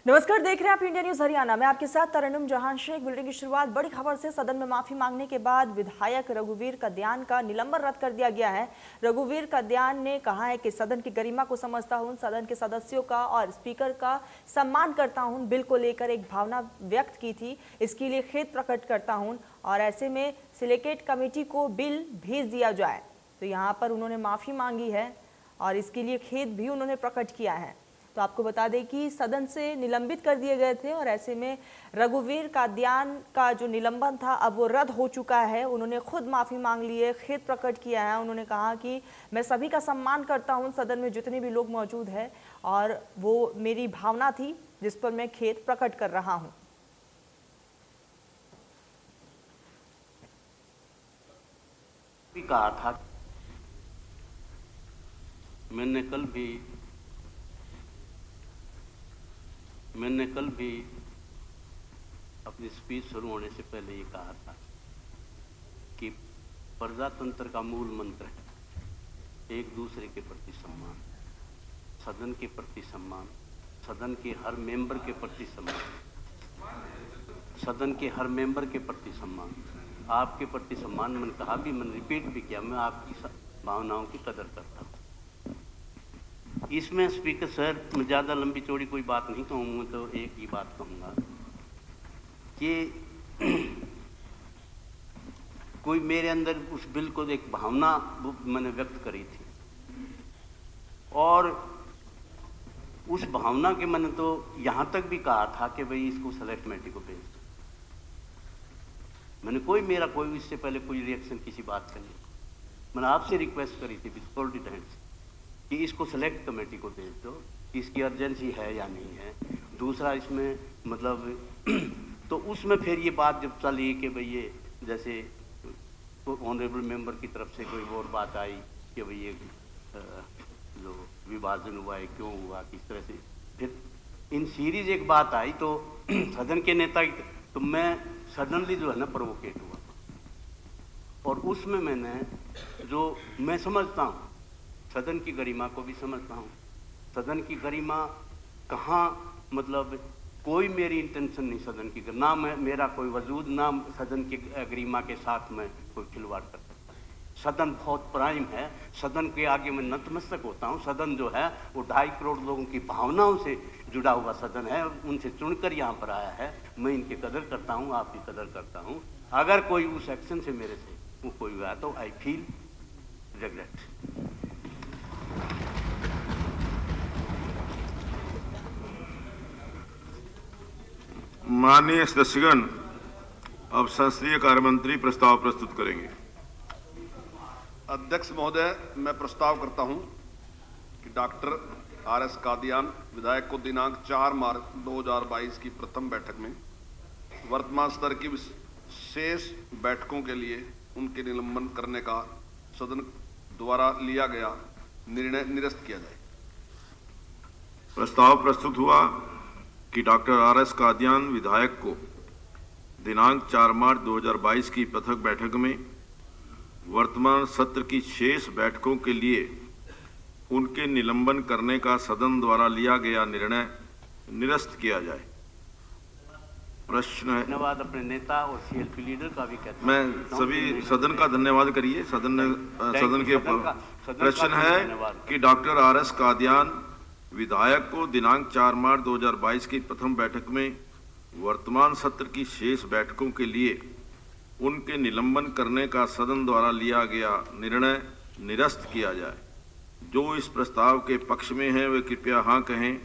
नमस्कार, देख रहे हैं आप इंडिया न्यूज हरियाणा। मैं आपके साथ तरन्नुम जहां शेख। बुलेटिन की शुरुआत बड़ी खबर से। सदन में माफी मांगने के बाद विधायक रघुवीर कादियान का निलंबन रद्द कर दिया गया है। रघुवीर कादियान ने कहा है कि सदन की गरिमा को समझता हूं, सदन के सदस्यों का और स्पीकर का सम्मान करता हूं। बिल को लेकर एक भावना व्यक्त की थी, इसके लिए खेद प्रकट करता हूं और ऐसे में सिलेक्ट कमेटी को बिल भेज दिया जाए। तो यहाँ पर उन्होंने माफी मांगी है और इसके लिए खेद भी उन्होंने प्रकट किया है। तो आपको बता दें कि सदन से निलंबित कर दिए गए थे और ऐसे में रघुवीर कादियान का जो निलंबन था अब वो रद्द हो चुका है। उन्होंने खुद माफ़ी मांग ली है, खेद प्रकट किया है। उन्होंने कहा कि मैं सभी का सम्मान करता हूं, सदन में जितने भी लोग मौजूद हैं, और वो मेरी भावना थी जिस पर मैं खेद प्रकट कर रहा हूं। कहा था मैंने कल भी अपनी स्पीच शुरू होने से पहले ये कहा था कि प्रजातंत्र का मूल मंत्र है एक दूसरे के प्रति सम्मान, सदन के प्रति सम्मान, सदन के हर मेंबर के प्रति सम्मान, सदन के हर मेंबर के प्रति सम्मान, आपके प्रति सम्मान। मैंने कहा भी, मैंने रिपीट भी किया, मैं आपकी भावनाओं की कदर करता हूँ। इसमें स्पीकर सर, मैं ज़्यादा लंबी चौड़ी कोई बात नहीं कहूँगा, तो एक ही बात कहूँगा कि कोई मेरे अंदर उस बिल को एक भावना मैंने व्यक्त करी थी और उस भावना के मैंने तो यहाँ तक भी कहा था कि भाई इसको सेलेक्ट कमेटी को भेज दो। मैंने मेरा कोई इससे पहले कोई रिएक्शन किसी बात का नहीं। मैंने आपसे रिक्वेस्ट करी थी विद डिटेल्स कि इसको सेलेक्ट कमेटी को भेज दो, इसकी अर्जेंसी है या नहीं है। दूसरा इसमें मतलब तो उसमें फिर ये बात जब चली कि भाई ये जैसे ऑनरेबल मेंबर की तरफ से कोई और बात आई कि भाई ये जो विभाजन हुआ है क्यों हुआ, किस तरह से, फिर इन सीरीज एक बात आई तो सदन के नेता तो मैं सडनली जो है ना प्रोवोकेट हुआ और उसमें मैंने जो मैं समझता हूँ सदन की गरिमा को भी समझता हूँ। सदन की गरिमा कहाँ, मतलब कोई मेरी इंटेंशन नहीं सदन की, ना मेरा कोई वजूद, ना सदन की गरिमा के साथ मैं कोई खिलवाड़ कर सकता। सदन बहुत प्राइम है, सदन के आगे मैं नतमस्तक होता हूँ। सदन जो है वो 2.5 करोड़ लोगों की भावनाओं से जुड़ा हुआ सदन है, उनसे चुनकर यहाँ पर आया है। मैं इनकी कदर करता हूँ, आपकी कदर करता हूँ। अगर कोई उस एक्शन से मेरे से वो कोई हुआ तो आई फील रिग्रेट। माननीय सदस्यगण, अब संसदीय कार्य मंत्री प्रस्ताव प्रस्तुत करेंगे। अध्यक्ष महोदय, मैं प्रस्ताव करता हूं कि डॉक्टर आर.एस. कादियान विधायक को दिनांक 4 मार्च 2022 की प्रथम बैठक में वर्तमान स्तर की शेष बैठकों के लिए उनके निलंबन करने का सदन द्वारा लिया गया निर्णय निरस्त किया जाए। प्रस्ताव प्रस्तुत हुआ कि डॉक्टर आर.एस. कादियान विधायक को दिनांक 4 मार्च 2022 की पृथक बैठक में वर्तमान सत्र की शेष बैठकों के लिए उनके निलंबन करने का सदन द्वारा लिया गया निर्णय निरस्त किया जाए। प्रश्न है। धन्यवाद अपने नेता और सीएलपी लीडर का भी कहता हूं। मैं सभी सदन का धन्यवाद करिए। सदन के प्रश्न है कि डॉक्टर आर.एस. कादियान विधायक को दिनांक 4 मार्च 2022 की प्रथम बैठक में वर्तमान सत्र की शेष बैठकों के लिए उनके निलंबन करने का सदन द्वारा लिया गया निर्णय निरस्त किया जाए। जो इस प्रस्ताव के पक्ष में हैं वे कृपया हाँ कहें,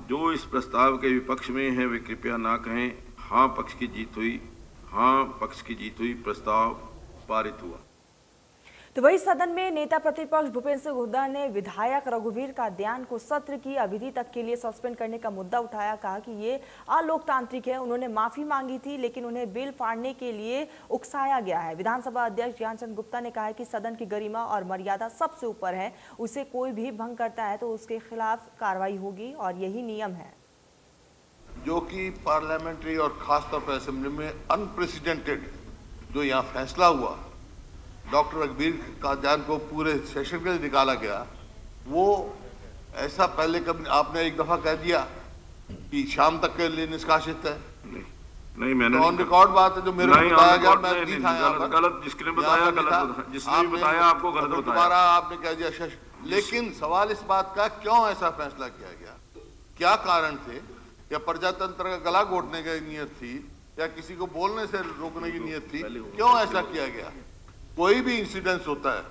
जो इस प्रस्ताव के विपक्ष में हैं वे कृपया ना कहें। हाँ पक्ष की जीत हुई, हाँ पक्ष की जीत हुई। प्रस्ताव पारित हुआ। तो वही सदन में नेता प्रतिपक्ष भूपेंद्र सिंह हुड्डा ने विधायक रघुवीर कादियान को सत्र की अवधि तक के लिए सस्पेंड करने का मुद्दा उठाया। कहा कि ये अलोकतांत्रिक है। उन्होंने माफी मांगी थी लेकिन उन्हें बिल फाड़ने के लिए उकसाया गया है। विधानसभा अध्यक्ष ज्ञानचंद गुप्ता ने कहा कि सदन की गरिमा और मर्यादा सबसे ऊपर है, उसे कोई भी भंग करता है तो उसके खिलाफ कार्रवाई होगी और यही नियम है। जो कि पार्लियामेंट्री और खासतौर पर असेंबली में अनप्रेसिडेंटेड जो यहाँ फैसला हुआ, डॉक्टर रघुवीर कादियान को पूरे सेशन के लिए निकाला गया, वो ऐसा पहले कभी आपने एक दफा कह दिया कि शाम तक के लिए निष्कासित है। नहीं मैंने ऑन रिकॉर्ड बात है जो मेरे को बताया गया, मैं नहीं था यहाँ पर। गलत जिसने बताया गलत, जिसने भी बताया आपको गलत बताया। दोबारा आपने कह दिया शश। लेकिन सवाल इस बात का क्यों ऐसा फैसला किया गया, क्या कारण थे? या प्रजातंत्र का गला घोटने की नीयत थी, या किसी को बोलने से रोकने की नीयत थी? क्यों ऐसा किया गया? कोई भी इंसिडेंस होता है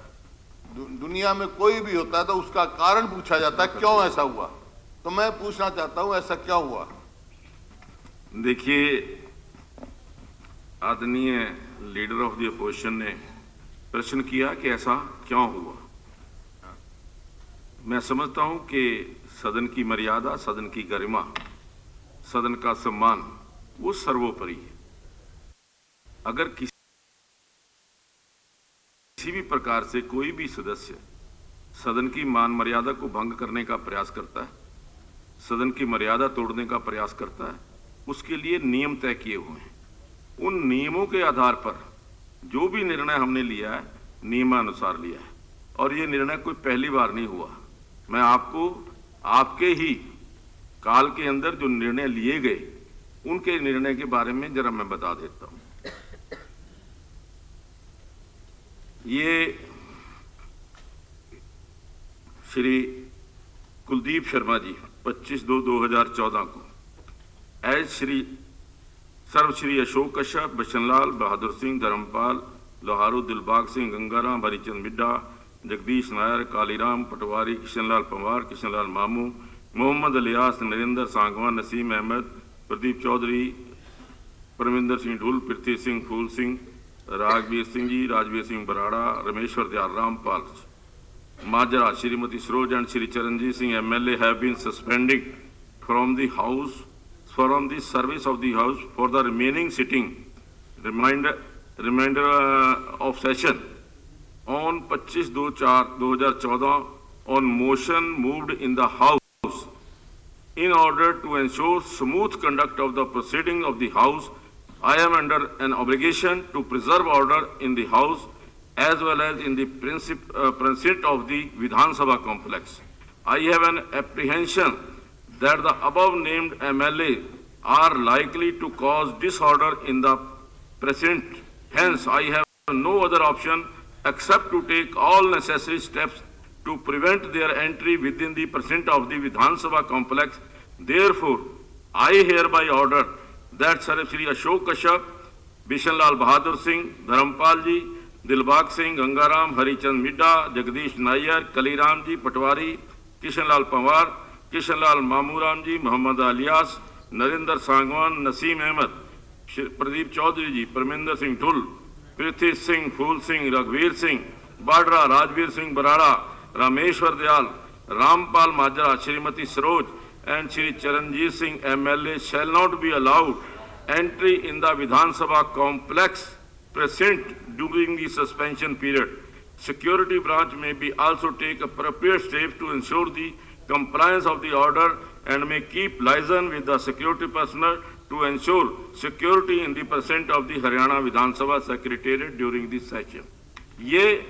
दुनिया में, कोई भी होता है तो उसका कारण पूछा जाता है, क्यों ऐसा हुआ। तो मैं पूछना चाहता हूं ऐसा क्यों हुआ। देखिए, आदरणीय लीडर ऑफ द अपोजिशन ने प्रश्न किया कि ऐसा क्यों हुआ। मैं समझता हूं कि सदन की मर्यादा, सदन की गरिमा, सदन का सम्मान वो सर्वोपरि है। अगर किसी भी प्रकार से कोई भी सदस्य सदन की मान मर्यादा को भंग करने का प्रयास करता है, सदन की मर्यादा तोड़ने का प्रयास करता है, उसके लिए नियम तय किए हुए हैं। उन नियमों के आधार पर जो भी निर्णय हमने लिया है, नियमानुसार लिया है। और ये निर्णय कोई पहली बार नहीं हुआ। मैं आपको आपके ही काल के अंदर जो निर्णय लिए गए, उनके निर्णय के बारे में जरा मैं बता देता हूं। ये श्री कुलदीप शर्मा जी 25/2/2014 को as Shri Ashok Kashyap, Bishanlal, Bahadur Singh, Dharampal, Loharu, Dilbagh Singh, Gangaram, Harichand Midda, Jagdish Nair, Kaliram Patwari, Kishanlal Panwar, Kishanlal Mamu, Mohammad Aliyas, Narender Sangwan, Naseem Ahmed, Pradeep Chaudhary, Parminder Singh Dhull, Prithvi Singh, Phool Singh, Raghbir Singh ji, Rajbir Singh Barara, Rameshwar Dayal, Rampal Majra, Shrimati Saroj and Shri Charanjit Singh MLA have been suspended from the house, from the service of the house for the remaining sitting remainder of session on 25/2/2014 on motion moved in the house in order to ensure smooth conduct of the proceeding of the house. I am under an obligation to preserve order in the house as well as in the precinct of the Vidhan Sabha complex. I have an apprehension that the above named MLA are likely to cause disorder in the precinct. Hence, I have no other option except to take all necessary steps to prevent their entry within the precinct of the Vidhan Sabha complex. Therefore, I hereby order that Sir Shri Ashok Kashyap, Bishanlal Bahadur Singh, Dharampal ji, Dilbagh Singh, Gangaram, Harichand Midda, Jagdish Nair, Kaliram ji Patwari, Kishanlal Panwar, Kishanlal Mamuram ji, Mohammad Aliyas, Narender Sangwan, Naseem Ahmed, Pradeep Chaudhary ji, Parminder Singh Dhull, Prithvi Singh, Phool Singh, रघुवीर Singh बाडरा, Rajveer Singh Barara, Rameshwar Dayal, Rampal Majra, Shrimati Saroj and Shri Charanjit Singh MLA shall not be allowed entry in the Vidhan Sabha complex precinct during the suspension period. Security branch may be also take appropriate steps to ensure the compliance of the order and may keep liaison with the security personnel to ensure security in the precinct of the Haryana Vidhan Sabha Secretariat during this session. ये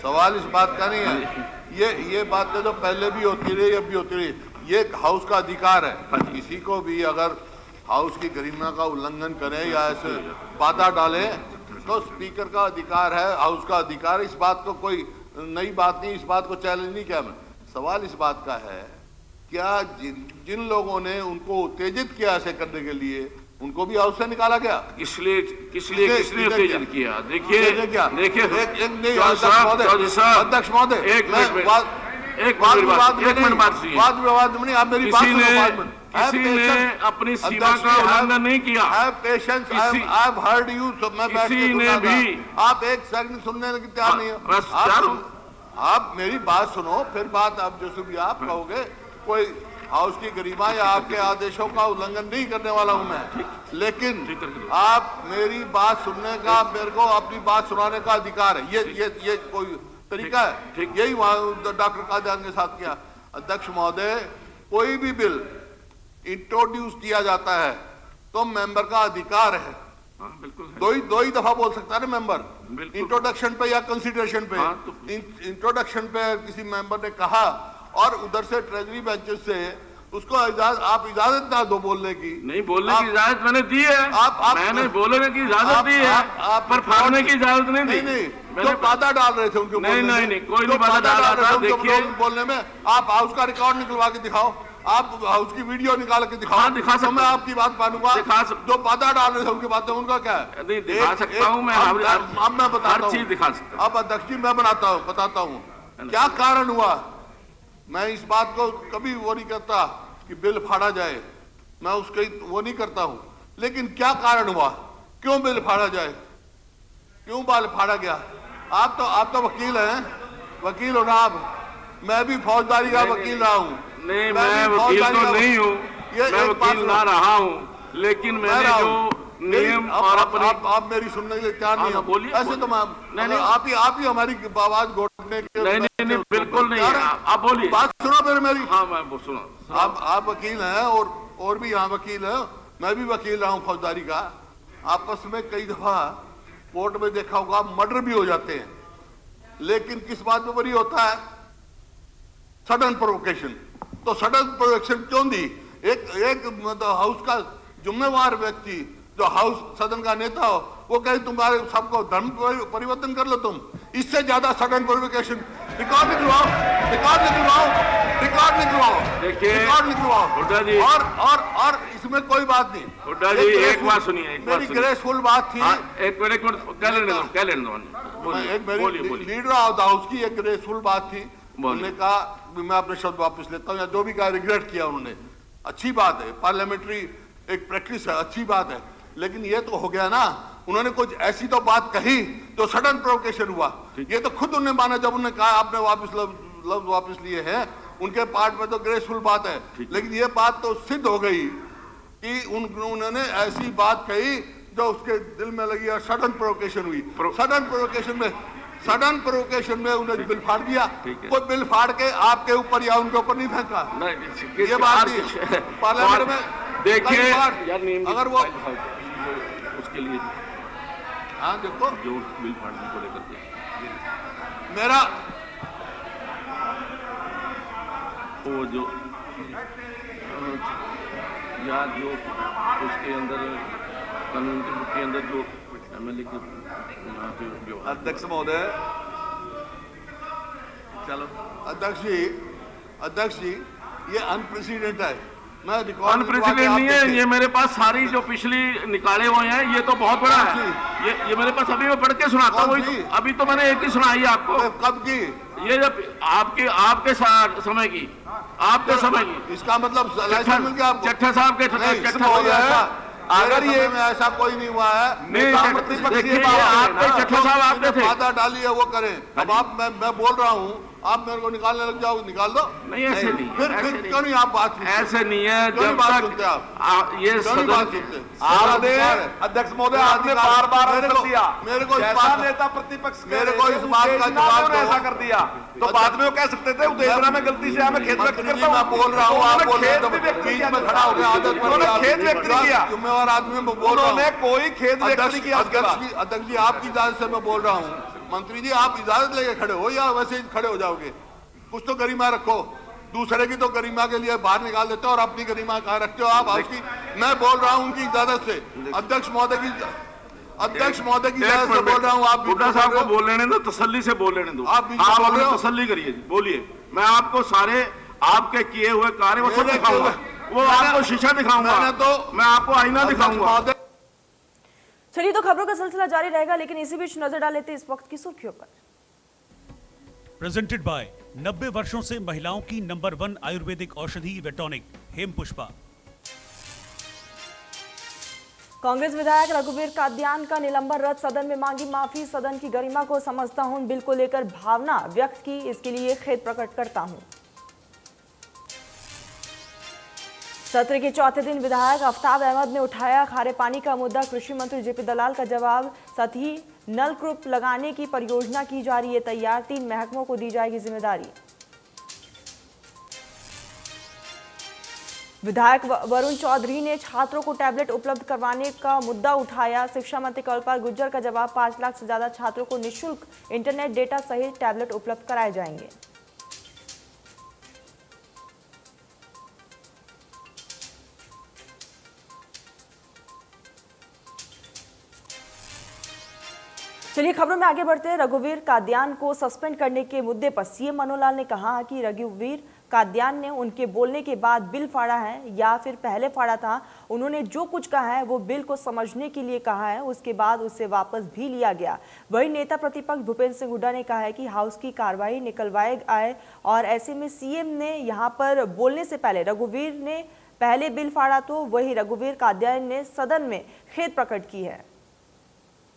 सवाल इस बात का नहीं है, ये बात तो पहले भी होती रही, अब भी होती रही। ये हाउस का अधिकार है, किसी को भी अगर हाउस की गरिमा का उल्लंघन करे या ऐसे बाधा डाले तो स्पीकर का अधिकार है, हाउस का अधिकार है। इस बात को कोई नई बात नहीं, इस बात को चैलेंज नहीं किया मैं। सवाल इस बात का है, क्या जिन लोगों ने उनको उत्तेजित किया ऐसे करने के लिए, उनको भी हाउस से निकाला गया? किसने उत्तेजित किया? देखिए अध्यक्ष महोदय, एक मिनट बात सुनिए। वाद विवाद में नहीं, आप मेरी बात सुनो। किसी ने अपनी सीमा का उल्लंघन नहीं किया। किसी ने भी, आप एक सेकंड सुनने की तैयार नहीं हो। आप मेरी बात सुनो, फिर बात आप जो भी आप कहोगे। कोई हाउस की गरिमा या आपके आदेशों का उल्लंघन नहीं करने वाला हूं मैं, लेकिन आप मेरी बात सुनने का, मेरे को अपनी बात सुनाने का अधिकार है। ये कोई तरीका है? यही डॉक्टर कादियान के साथ किया। अध्यक्ष महोदय, कोई भी बिल इंट्रोड्यूस किया जाता है तो मेंबर का अधिकार है। दो ही दफा बोल सकता है ना मेंबर, इंट्रोडक्शन पे या कंसिडरेशन पे। इंट्रोडक्शन पे किसी मेंबर ने कहा और उधर से ट्रेजरी बेंचेस से उसको आप इजाजत ना दो बोलने की। नहीं, बोलने की इजाजत मैंने दी है। मैंने बोलने की इजाजत दी है, पर फाड़ने की इजाजत नहीं दी। नहीं, जो बाधा डाल रहे थे उनके नहीं, कोई नहीं बाधा डाल रहा था। देखिए बोलने में, आप हाउस का रिकॉर्ड निकलवा के दिखाओ, आप हाउस की वीडियो निकाल के दिखाओ। दिखा सकता, मैं आपकी बात मानूंगा। जो बाधा डाल रहे थे उनकी बातें, उनका क्या है? नहीं, दिखा सकता हूँ मैं। अब मैं बताता हूँ, चीज दिखा सकता हूँ। अब अध्यक्ष जी मैं बताता हूँ क्या कारण हुआ। मैं इस बात को कभी वो नहीं करता कि बिल फाड़ा जाए, मैं उसके वो नहीं करता हूं, लेकिन क्या कारण हुआ, क्यों बिल फाड़ा जाए, क्यों बिल फाड़ा गया? आप तो वकील हैं, वकील हो ना आप। मैं भी फौजदारी का वकील रहा हूं। नहीं, मैं वकील तो नहीं हूं, मैं वकील ना रहा हूं, लेकिन मैंने जो नियम और आप मेरी सुनने के लिए तैयार नहीं हो। ऐसे तो आप ही हमारी आवाज घोटने के। नहीं, बिल्कुल नहीं। आप बोलिए, बात सुनो फिर मेरी। हाँ, मैं सुनो। आप वकील हैं और भी यहाँ वकील है, मैं भी वकील रहा हूँ फौजदारी का। आपस में कई दफा कोर्ट में देखा होगा मर्डर भी हो जाते हैं, लेकिन किस बात में बरी होता है? Sudden provocation. तो सडन प्रोवोकेशन क्यों दी? एक मतलब हाउस का जिम्मेवार व्यक्ति, जो हाउस सदन का नेता हो, वो कहे तुम्हारे सबको धर्म परिवर्तन कर लो तुम। इससे ज्यादा सडन प्रोवोकेशन। रिकॉर्ड निकलवाओ, रिकॉर्ड निकलवाओ, रिकॉर्ड निकलवाओ, रिकॉर्ड निकलवाओ। हुड्डा जी, और इसमें कोई बात नहीं। हुड्डा जी, एक बात सुनिए, मेरी ग्रेसफुल बात थी। एक मिनट कह लेने दो। लीडर ऑफ द हाउस की एक ग्रेसफुल बात थी। उन्होंने कहा, मैं अपने शब्द वापस लेता हूँ, या जो भी कहा रिग्रेट किया उन्होंने। अच्छी बात है, पार्लियामेंट्री एक प्रैक्टिस है, अच्छी बात है, लेकिन ये तो हो गया ना, उन्होंने कुछ ऐसी तो बात कही तो सडन प्रोवोकेशन हुआ। ये तो खुद उन्होंने माना जब उन्होंने कहा आपने लफ्ज वापस लिए हैं, उनके पार्ट में तो ग्रेसफुल बात है, लेकिन ये बात तो सिद्ध हो गई कि उन्होंने ऐसी बात कही जो उसके दिल में लगी और सडन प्रोवोकेशन हुई। सडन प्रोवोकेशन में उन्हें बिल फाड़ दिया। कोई बिल फाड़ के आपके ऊपर या उनके ऊपर नहीं फेंका। ये बात नहीं पार्लियामेंट में। देखिए अगर वो उसके लिए, हाँ देखो, जो बिल फाड़ने को लेकर मेरा वो जो या जो उसके अंदर कानून के अंदर जो एमएलए के अध्यक्ष महोदय, चलो अध्यक्ष जी ये अनप्रेसिडेंट है। मैं अनप्रेसिडेंट नहीं है, ये मेरे पास सारी जो पिछली निकाले हुए हैं, ये तो बहुत बड़ा है। ये मेरे पास अभी मैं पढ़ के सुनाता हूँ। अभी तो मैंने एक ही सुनाई है आपको। कब की? ये जब आपके समय की, आपके समय की। इसका मतलब चट्टा साहब के अगर ये में ऐसा कोई नहीं हुआ है। देखिए, आपके चट्टा साहब आपके थे, बाधा डाली है वो करें। अब आप मैं बोल रहा हूँ, आप मेरे को निकालने लग जाओ, निकाल दो। नहीं, ऐसे नहीं। फिर क्यों नहीं आप बात? ऐसे नहीं है। जब तक ये अध्यक्ष महोदय, आपने बार बार मेरे को नेता प्रतिपक्ष मेरे को इस बात का जवाब ऐसा कर दिया, तो बाद में वो कह सकते थे उत्तेजना में गलती से हमें खेद व्यक्त करता हूं। मैं बोल रहा हूँ, आप बोल रहे हैं, बीच में खड़ा हो गया। आदत पर खेद व्यक्त नहीं किया, जिम्मेवार आदमी में बोल रहा हूँ, कोई खेद व्यक्त नहीं किया। अध्यक्ष जी, आपकी इजाजत से मैं बोल रहा हूँ। मंत्री जी, आप इजाजत लेके खड़े हो या वैसे ही खड़े हो जाओगे? कुछ तो गरिमा रखो। दूसरे की तो गरिमा के लिए बाहर निकाल देते हो और अपनी गरिमा कहाँ रखते हो आप? आपकी मैं बोल रहा हूँ उनकी इजाजत से, अध्यक्ष महोदय की इजाजत से बोल रहा हूँ। आप हुड्डा साहब को बोल लेने दो, तसल्ली से बोल लेने दो। आप तसल्ली करिए, बोलिए। मैं आपको सारे आपके किए हुए कार्य वो सब दिखाऊंगा, वो आपको शीशा दिखाऊंगा, मैं आपको आईना दिखाऊंगा। चलिए, तो खबरों का सिलसिला जारी रहेगा, लेकिन इसी बीच नजर डाल लेते इस वक्त की सुर्खियों पर। प्रेजेंटेड बाय 90 वर्षों से महिलाओं की नंबर 1 आयुर्वेदिक औषधि वेटॉनिक हेम पुष्पा। कांग्रेस विधायक रघुवीर कादियान का निलंबन रद्द, सदन में मांगी माफी। सदन की गरिमा को समझता हूं, बिल को लेकर भावना व्यक्त की, इसके लिए खेद प्रकट करता हूं। सत्र के चौथे दिन विधायक आफ्ताब अहमद ने उठाया खारे पानी का मुद्दा, कृषि मंत्री जेपी दलाल का जवाब। साथ ही नलकूप लगाने की परियोजना की जा रही है तैयार, 3 महकमों को दी जाएगी जिम्मेदारी। विधायक वरुण चौधरी ने छात्रों को टैबलेट उपलब्ध करवाने का मुद्दा उठाया। शिक्षा मंत्री कौलपाल गुर्जर का जवाब, 5 लाख से ज्यादा छात्रों को निःशुल्क इंटरनेट डेटा सहित टैबलेट उपलब्ध कराए जाएंगे। चलिए खबरों में आगे बढ़ते हैं। रघुवीर कादियान को सस्पेंड करने के मुद्दे पर सीएम मनोहर लाल ने कहा कि रघुवीर कादियान ने उनके बोलने के बाद बिल फाड़ा है या फिर पहले फाड़ा था। उन्होंने जो कुछ कहा है वो बिल को समझने के लिए कहा है, उसके बाद उसे वापस भी लिया गया। वही नेता प्रतिपक्ष भूपेंद्र सिंह हुड्डा ने कहा है कि हाउस की कार्रवाई निकलवाए आए और ऐसे में सीएम ने यहाँ पर बोलने से पहले रघुवीर ने पहले बिल फाड़ा तो वही रघुवीर कादियान ने सदन में खेद प्रकट की है।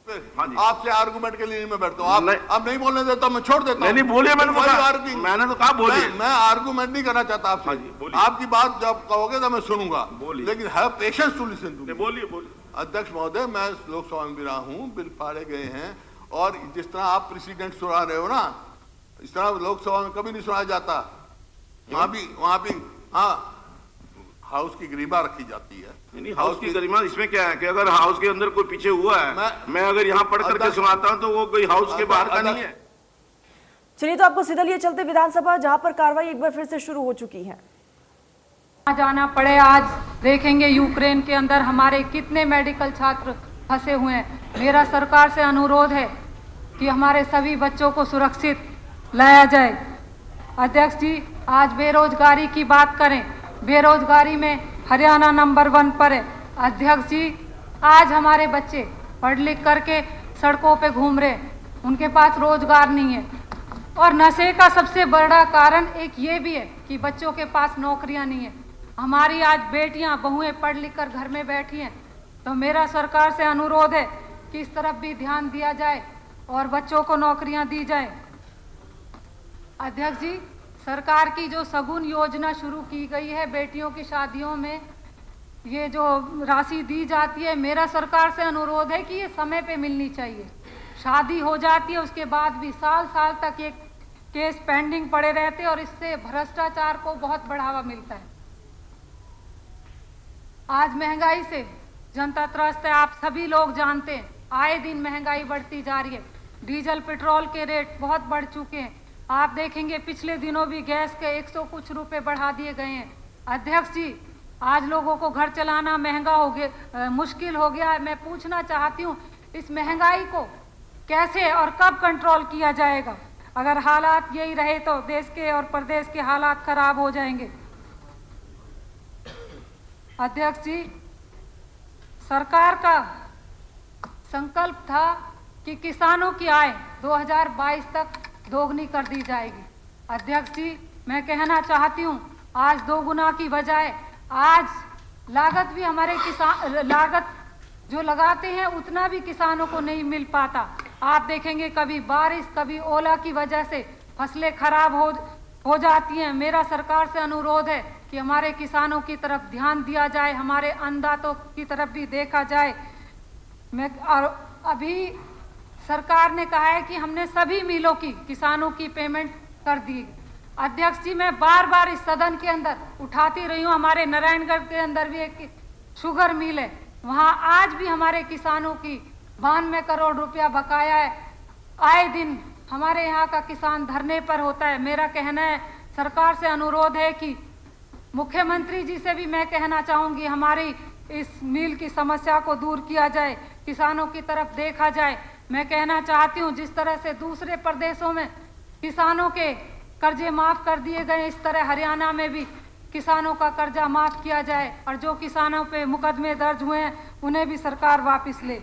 आपसे आर्गुमेंट के लिए मैं बैठता हूँ, आप नहीं बोलने देता, मैं छोड़ देता हूँ। नहीं बोलिए, मैंने तो कहा बोलिए। मैं आर्गुमेंट नहीं करना चाहता आपसे, आपकी बात जब कहोगे तो मैं सुनूंगा, लेकिन have patience to listen to me. बोलिए। अध्यक्ष महोदय, मैं लोकसभा में भी रहा हूँ, बिल फाड़े गए हैं और जिस तरह आप प्रेसिडेंट सुना रहे हो ना, इस तरह लोकसभा में कभी नहीं सुनाया जाता। वहां भी हाँ, हाउस की गरिमा रखी जाती है। नहीं, हाउस की गरिमा इसमें क्या है कि अगर हाउस के अंदर कोई पीछे हुआ है, मैं अगर यहाँ पढ़ करके सुनाता हूँ तो वो कोई हाउस के बाहर का नहीं है। चलिए तो आपको सीधा लिए चलते विधानसभा, जहां पर कार्रवाई एक बार फिर से शुरू हो चुकी है। जाना पड़े, आज देखेंगे यूक्रेन के अंदर हमारे कितने मेडिकल छात्र फंसे हुए हैं। मेरा सरकार से अनुरोध है कि हमारे सभी बच्चों को सुरक्षित लाया जाए। अध्यक्ष जी, आज बेरोजगारी की बात करें, बेरोजगारी में हरियाणा नंबर 1 पर है। अध्यक्ष जी, आज हमारे बच्चे पढ़ लिख करके सड़कों पे घूम रहे, उनके पास रोजगार नहीं है। और नशे का सबसे बड़ा कारण एक ये भी है कि बच्चों के पास नौकरियां नहीं है। हमारी आज बेटियां बहुएं पढ़ लिख कर घर में बैठी हैं, तो मेरा सरकार से अनुरोध है कि इस तरफ भी ध्यान दिया जाए और बच्चों को नौकरियां दी जाए। अध्यक्ष जी, सरकार की जो सगुन योजना शुरू की गई है, बेटियों की शादियों में ये जो राशि दी जाती है, मेरा सरकार से अनुरोध है कि ये समय पे मिलनी चाहिए। शादी हो जाती है, उसके बाद भी साल साल तक ये केस पेंडिंग पड़े रहते हैं और इससे भ्रष्टाचार को बहुत बढ़ावा मिलता है। आज महंगाई से जनता त्रस्त है, आप सभी लोग जानते हैं। आए दिन महंगाई बढ़ती जा रही है, डीजल पेट्रोल के रेट बहुत बढ़ चुके हैं। आप देखेंगे पिछले दिनों भी गैस के 100 कुछ रुपए बढ़ा दिए गए हैं। अध्यक्ष जी, आज लोगों को घर चलाना महंगा हो गया, मुश्किल हो गया है। मैं पूछना चाहती हूँ, इस महंगाई को कैसे और कब कंट्रोल किया जाएगा? अगर हालात यही रहे तो देश के और प्रदेश के हालात खराब हो जाएंगे। अध्यक्ष जी, सरकार का संकल्प था कि किसानों की आय 2022 तक दोगुनी कर दी जाएगी। अध्यक्ष जी, मैं कहना चाहती हूँ, आज दोगुना की बजाय आज लागत भी हमारे किसान, लागत जो लगाते हैं उतना भी किसानों को नहीं मिल पाता। आप देखेंगे कभी बारिश कभी ओला की वजह से फसलें खराब हो जाती हैं। मेरा सरकार से अनुरोध है कि हमारे किसानों की तरफ ध्यान दिया जाए, हमारे अन्नदाताओं की तरफ भी देखा जाए। और अभी सरकार ने कहा है कि हमने सभी मिलों की किसानों की पेमेंट कर दी। अध्यक्ष जी, मैं बार बार इस सदन के अंदर उठाती रही हूँ, हमारे नारायणगढ़ के अंदर भी एक शुगर मिल है, वहाँ आज भी हमारे किसानों की 92 करोड़ रुपया बकाया है। आए दिन हमारे यहाँ का किसान धरने पर होता है। मेरा कहना है, सरकार से अनुरोध है कि मुख्यमंत्री जी से भी मैं कहना चाहूँगी, हमारी इस मिल की समस्या को दूर किया जाए, किसानों की तरफ देखा जाए। मैं कहना चाहती हूँ, जिस तरह से दूसरे प्रदेशों में किसानों के कर्जे माफ कर दिए गए, इस तरह हरियाणा में भी किसानों का कर्जा माफ किया जाए और जो किसानों पे मुकदमे दर्ज हुए हैं उन्हें भी सरकार वापस ले।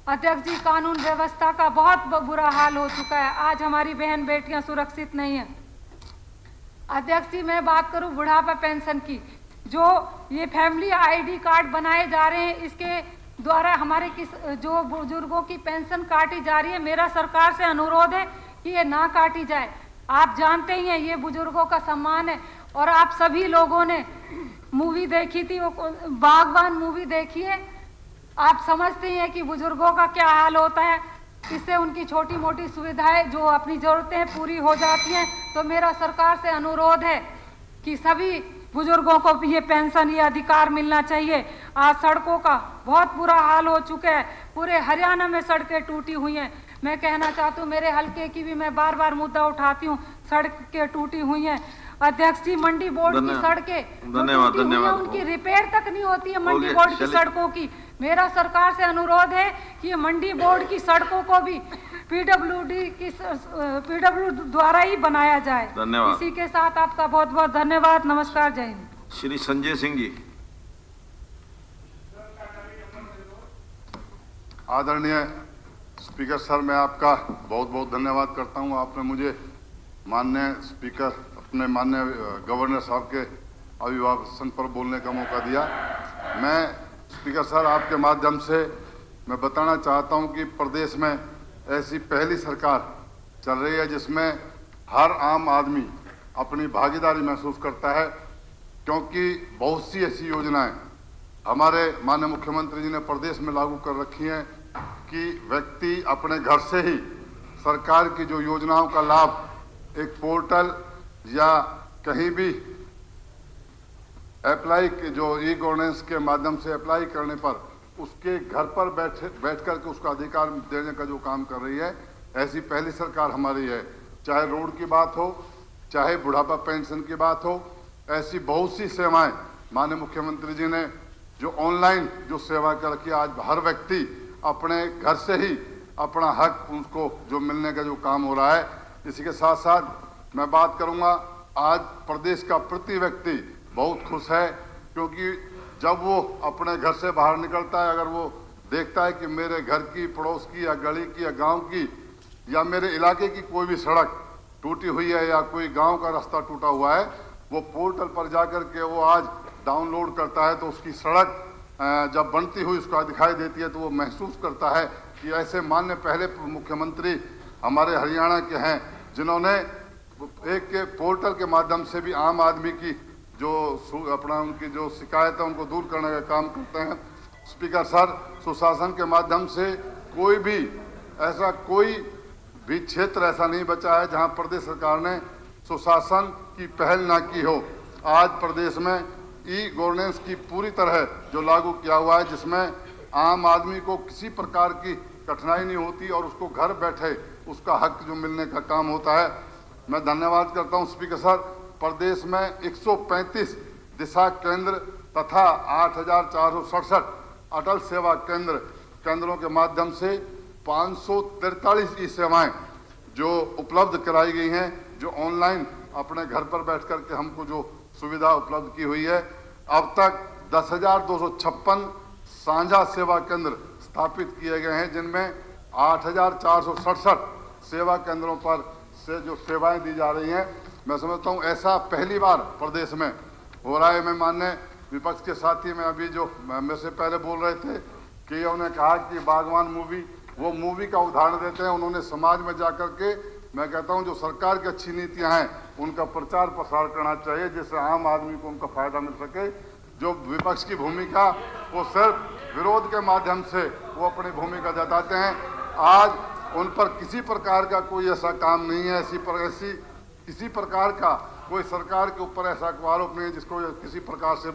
अध्यक्ष जी, कानून व्यवस्था का बहुत बुरा हाल हो चुका है। आज हमारी बहन बेटियां सुरक्षित नहीं है। अध्यक्ष जी, मैं बात करूं बुढ़ापा पेंशन की, जो ये फैमिली आईडी कार्ड बनाए जा रहे हैं, इसके द्वारा हमारे जो बुजुर्गों की पेंशन काटी जा रही है, मेरा सरकार से अनुरोध है कि ये ना काटी जाए। आप जानते ही हैं, ये बुजुर्गों का सम्मान है। और आप सभी लोगों ने मूवी देखी थी, वो बागबान मूवी देखी है, आप समझते हैं कि बुजुर्गों का क्या हाल होता है। इससे उनकी छोटी मोटी सुविधाएं जो अपनी जरूरतें पूरी हो जाती हैं। तो मेरा सरकार से अनुरोध है कि सभी बुजुर्गों को ये पेंशन, ये अधिकार मिलना चाहिए। आज सड़कों का बहुत बुरा हाल हो चुका है, पूरे हरियाणा में सड़कें टूटी हुई हैं। मैं कहना चाहती हूँ, मेरे हल्के की भी मैं बार बार मुद्दा उठाती हूँ, सड़कें टूटी हुई हैं। अध्यक्ष जी, मंडी बोर्ड की सड़कें धन्यवाद धन्यवाद उनकी रिपेयर तक नहीं होती है मंडी बोर्ड की सड़कों की। मेरा सरकार से अनुरोध है कि मंडी बोर्ड की सड़कों को भी पीडब्ल्यू द्वारा ही बनाया जाए। धन्यवाद। इसी के साथ आपका बहुत बहुत धन्यवाद। नमस्कार, जय हिंद। श्री संजय सिंह जी। आदरणीय स्पीकर सर, मैं आपका बहुत बहुत धन्यवाद करता हूं। आपने मुझे माननीय स्पीकर, अपने माननीय गवर्नर साहब के अभिभाषण पर बोलने का मौका दिया। मैं स्पीकर सर आपके माध्यम से मैं बताना चाहता हूं कि प्रदेश में ऐसी पहली सरकार चल रही है जिसमें हर आम आदमी अपनी भागीदारी महसूस करता है, क्योंकि बहुत सी ऐसी योजनाएं हमारे माननीय मुख्यमंत्री जी ने प्रदेश में लागू कर रखी हैं कि व्यक्ति अपने घर से ही सरकार की जो योजनाओं का लाभ एक पोर्टल या कहीं भी अप्लाई, जो ई गवर्नेंस के माध्यम से अप्लाई करने पर उसके घर पर बैठ कर के उसका अधिकार देने का जो काम कर रही है, ऐसी पहली सरकार हमारी है। चाहे रोड की बात हो, चाहे बुढ़ापा पेंशन की बात हो, ऐसी बहुत सी सेवाएं माननीय मुख्यमंत्री जी ने जो ऑनलाइन जो सेवा कर रखी है, आज हर व्यक्ति अपने घर से ही अपना हक उनको जो मिलने का जो काम हो रहा है। इसी के साथ साथ मैं बात करूंगा, आज प्रदेश का प्रति व्यक्ति बहुत खुश है, क्योंकि जब वो अपने घर से बाहर निकलता है, अगर वो देखता है कि मेरे घर की, पड़ोस की या गली की या गांव की या मेरे इलाके की कोई भी सड़क टूटी हुई है या कोई गांव का रास्ता टूटा हुआ है, वो पोर्टल पर जाकर के वो आज डाउनलोड करता है, तो उसकी सड़क जब बनती हुई उसका दिखाई देती है तो वो महसूस करता है कि ऐसे माननीय पहले मुख्यमंत्री हमारे हरियाणा के हैं जिन्होंने एक पोर्टल के माध्यम से भी आम आदमी की जो अपना उनकी जो शिकायत है उनको दूर करने का काम करते हैं। स्पीकर सर, सुशासन के माध्यम से कोई भी क्षेत्र ऐसा नहीं बचा है जहां प्रदेश सरकार ने सुशासन की पहल ना की हो। आज प्रदेश में ई गवर्नेंस की पूरी तरह जो लागू किया हुआ है, जिसमें आम आदमी को किसी प्रकार की कठिनाई नहीं होती और उसको घर बैठे उसका हक जो मिलने का काम होता है। मैं धन्यवाद करता हूं स्पीकर सर। प्रदेश में 135 दिशा केंद्र तथा 8,467 अटल सेवा केंद्रों के माध्यम से 543 ई सेवाएं जो उपलब्ध कराई गई हैं, जो ऑनलाइन अपने घर पर बैठ कर के हमको जो सुविधा उपलब्ध की हुई है। अब तक 10,256 साझा सेवा केंद्र स्थापित किए गए हैं, जिनमें 8,467 सेवा केंद्रों पर से जो सेवाएं दी जा रही हैं। मैं समझता हूं ऐसा पहली बार प्रदेश में हो रहा है। मैं माननीय विपक्ष के साथी में अभी जो मेरे से पहले बोल रहे थे कि उन्होंने कहा कि बागवान मूवी, वो मूवी का उदाहरण देते हैं। उन्होंने समाज में जाकर के, मैं कहता हूं जो सरकार की अच्छी नीतियां हैं उनका प्रचार प्रसार करना चाहिए, जिससे आम आदमी को उनका फायदा मिल सके। जो विपक्ष की भूमिका वो सिर्फ विरोध के माध्यम से वो अपनी भूमिका जताते हैं। आज उन पर किसी प्रकार का कोई ऐसा काम नहीं है, किसी प्रकार का कोई सरकार के ऊपर ऐसा आरोप नहीं है जिसको किसी प्रकार से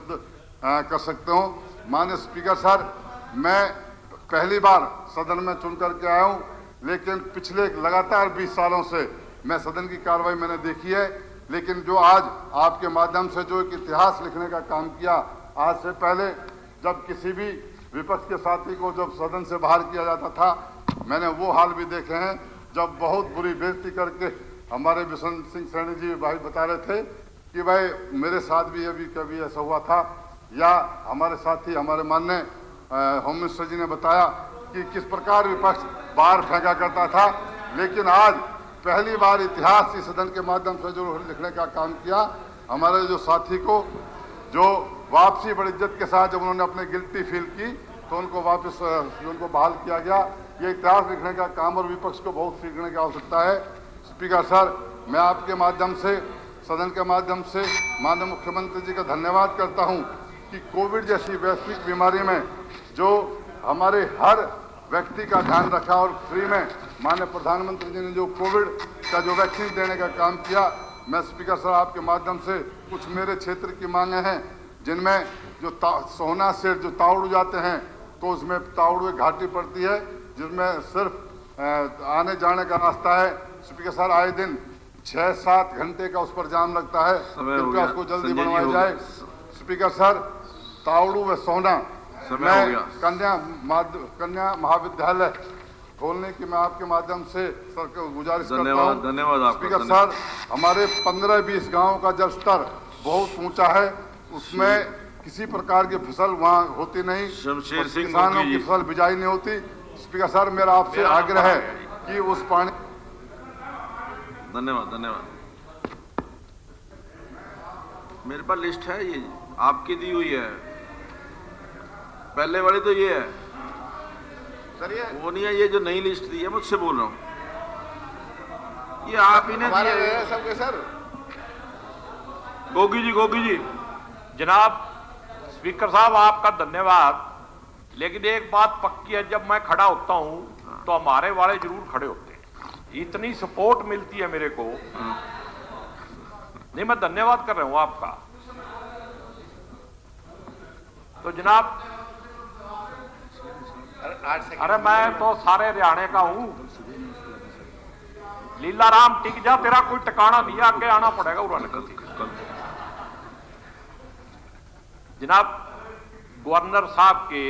कर सकते हो। माननीय स्पीकर सर, मैं पहली बार सदन में चुन करके आया हूँ, लेकिन पिछले लगातार 20 सालों से मैं सदन की कार्रवाई मैंने देखी है। लेकिन जो आज आपके माध्यम से जो एक इतिहास लिखने का काम किया, आज से पहले जब किसी भी विपक्ष के साथी को जब सदन से बाहर किया जाता था, मैंने वो हाल भी देखे हैं जब बहुत बुरी बेइज्जती करके हमारे बिशन सिंह सैनी जी भाई बता रहे थे कि भाई मेरे साथ भी अभी कभी ऐसा हुआ था, या हमारे साथी हमारे माननीय होम मिनिस्टर जी ने बताया कि किस प्रकार विपक्ष बाहर फेंका करता था। लेकिन आज पहली बार इतिहास इस सदन के माध्यम से जो लिखने का काम किया, हमारे जो साथी को जो वापसी बड़ी इज्जत के साथ जब उन्होंने अपने गिल्टी फील की तो उनको वापस उनको बहाल किया गया। ये इतिहास लिखने का काम और विपक्ष को बहुत सीखने की आवश्यकता है। स्पीकर सर, मैं आपके माध्यम से, सदन के माध्यम से माननीय मुख्यमंत्री जी का धन्यवाद करता हूं कि कोविड जैसी वैश्विक बीमारी में जो हमारे हर व्यक्ति का ध्यान रखा और फ्री में माननीय प्रधानमंत्री जी ने जो कोविड का जो वैक्सीन देने का काम किया। मैं स्पीकर सर आपके माध्यम से कुछ मेरे क्षेत्र की मांगे हैं, जिनमें जो सोहना से जो तावड़ू जाते हैं तो उसमें तावड़ू एक घाटी पड़ती है जिसमें सिर्फ आने जाने का रास्ता है। स्पीकर सर, आए दिन 6-7 घंटे का उस पर जाम लगता है, कृपया उसको जल्दी बनवाया जाए। स्पीकर सर, तावड़ू व सोहना में कन्या महाविद्यालय खोलने की मैं आपके माध्यम से सर को गुजारिश करता हूं। धन्यवाद आपका। स्पीकर सर, हमारे 15-20 गांवों का जल स्तर बहुत ऊंचा है, उसमें किसी प्रकार की फसल वहां होती नहीं, शमशेर सिंह किसानों की फसल बिजाई नहीं होती। स्पीकर सर, मेरा आपसे आग्रह है कि उस पानी। धन्यवाद। मेरे पास लिस्ट है, ये आपकी दी हुई है, पहले वाली तो ये है सर, ये वो नहीं है, ये जो नई लिस्ट दी है मुझसे बोल रहा हूँ, ये आप ही ने दी है सबके सर। गोगी जी। जनाब स्पीकर साहब, आपका धन्यवाद, लेकिन एक बात पक्की है, जब मैं खड़ा होता हूं तो हमारे वाले जरूर खड़े होते हैं। इतनी सपोर्ट मिलती है मेरे को। नहीं, मैं धन्यवाद कर रहा हूं आपका। तो जनाब, अरे मैं तो सारे हरियाणा का हूं। लीला राम टिक जा, तेरा कोई ठिकाना नहीं, आके आना पड़ेगा उड़ाने। जनाब, गवर्नर साहब के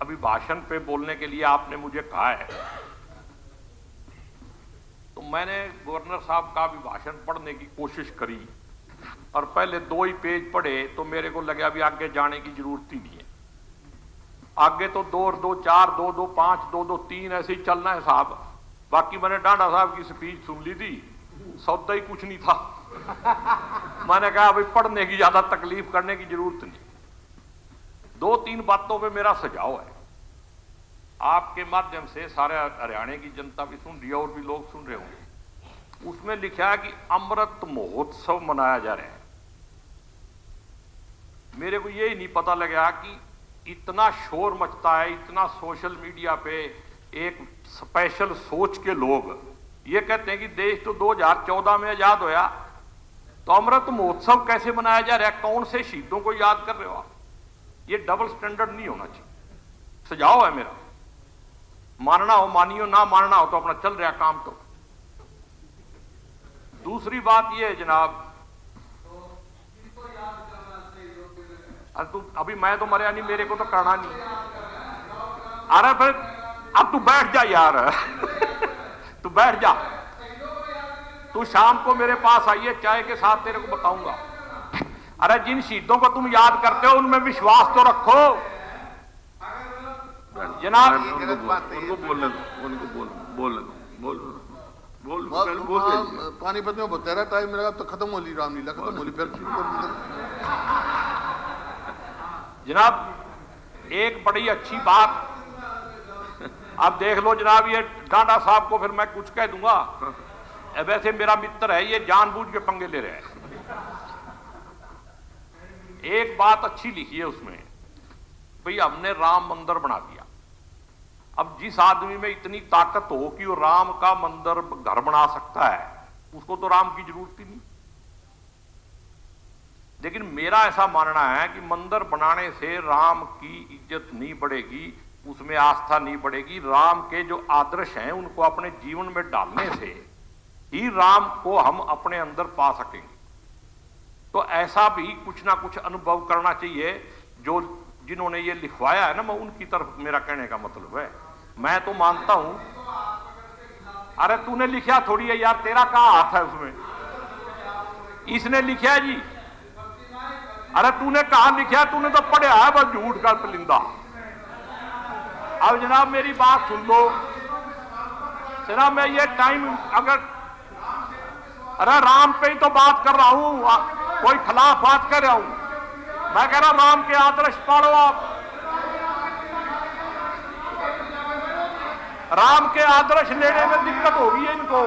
अभिभाषण पे बोलने के लिए आपने मुझे कहा है, तो मैंने गवर्नर साहब का अभिभाषण पढ़ने की कोशिश करी और पहले 2 ही पेज पढ़े तो मेरे को लगा अभी आगे जाने की जरूरत ही नहीं है। आगे तो 2 और 2 4, 2 2 5, 2 2 3 ऐसे ही चलना है साहब। बाकी मैंने डांडा साहब की स्पीच सुन ली थी, सौदा ही कुछ नहीं था। मैंने कहा अभी पढ़ने की ज्यादा तकलीफ करने की जरूरत नहीं। 2-3 बातों पे मेरा सुझाव है, आपके माध्यम से सारे हरियाणा की जनता भी सुन रही है और भी लोग सुन रहे होंगे। उसमें लिखा है कि अमृत महोत्सव मनाया जा रहा है। मेरे को यही नहीं पता लगा कि इतना शोर मचता है, इतना सोशल मीडिया पे एक स्पेशल सोच के लोग ये कहते हैं कि देश तो 2014 में आजाद होया, तो अमृत महोत्सव कैसे मनाया जा रहा है? कौन से शहीदों को याद कर रहे हो आप? ये डबल स्टैंडर्ड नहीं होना चाहिए। सुझाव है मेरा, मानना हो मानियो, ना मानना हो तो अपना चल रहा काम। तो दूसरी बात यह है जनाब, तू अभी मैं तो मरया नहीं, मेरे को तो करना नहीं। अरे फिर अब तू बैठ जा यार। तू बैठ जा, तू शाम को मेरे पास आइए, चाय के साथ तेरे को बताऊंगा। अरे जिन शहीदों को तुम याद करते हो उनमें विश्वास तो रखो जनाब। पानीपत में बतेरा टाइम मिलेगा तो खत्म होली, रामलीला खत्म होली, फिर जनाब एक बड़ी अच्छी बात अब देख लो जनाब, ये डांडा साहब को फिर मैं कुछ कह दूंगा, वैसे मेरा मित्र है, ये जानबूझ के पंगे ले रहे हैं। एक बात अच्छी लिखी है उसमें, भाई हमने राम मंदिर बना दिया। अब जिस आदमी में इतनी ताकत हो कि वो राम का मंदिर घर बना सकता है, उसको तो राम की जरूरत ही नहीं। लेकिन मेरा ऐसा मानना है कि मंदिर बनाने से राम की इज्जत नहीं बढ़ेगी, उसमें आस्था नहीं बढ़ेगी। राम के जो आदर्श हैं उनको अपने जीवन में डालने से ही राम को हम अपने अंदर पा सकेंगे। तो ऐसा भी कुछ ना कुछ अनुभव करना चाहिए। जो जिन्होंने ये लिखवाया है ना, मैं उनकी तरफ मेरा कहने का मतलब है, मैं तो मानता हूं। अरे तूने लिखा थोड़ी है यार, तेरा कहां हाथ है उसमें? इसने लिखा है जी। अरे तूने कहां लिखा है? तूने तो पढ़ा है बस झूठ का पलिंदा। अब जनाब मेरी बात सुन लो जनाब, मैं ये टाइम अगर, अरे राम पे ही तो बात कर रहा हूं, कोई खिलाफ बात कर रहा हूं। मैं कह रहा हूं राम के आदर्श पालो आप। राम के आदर्श लेने में दिक्कत होगी है इनको।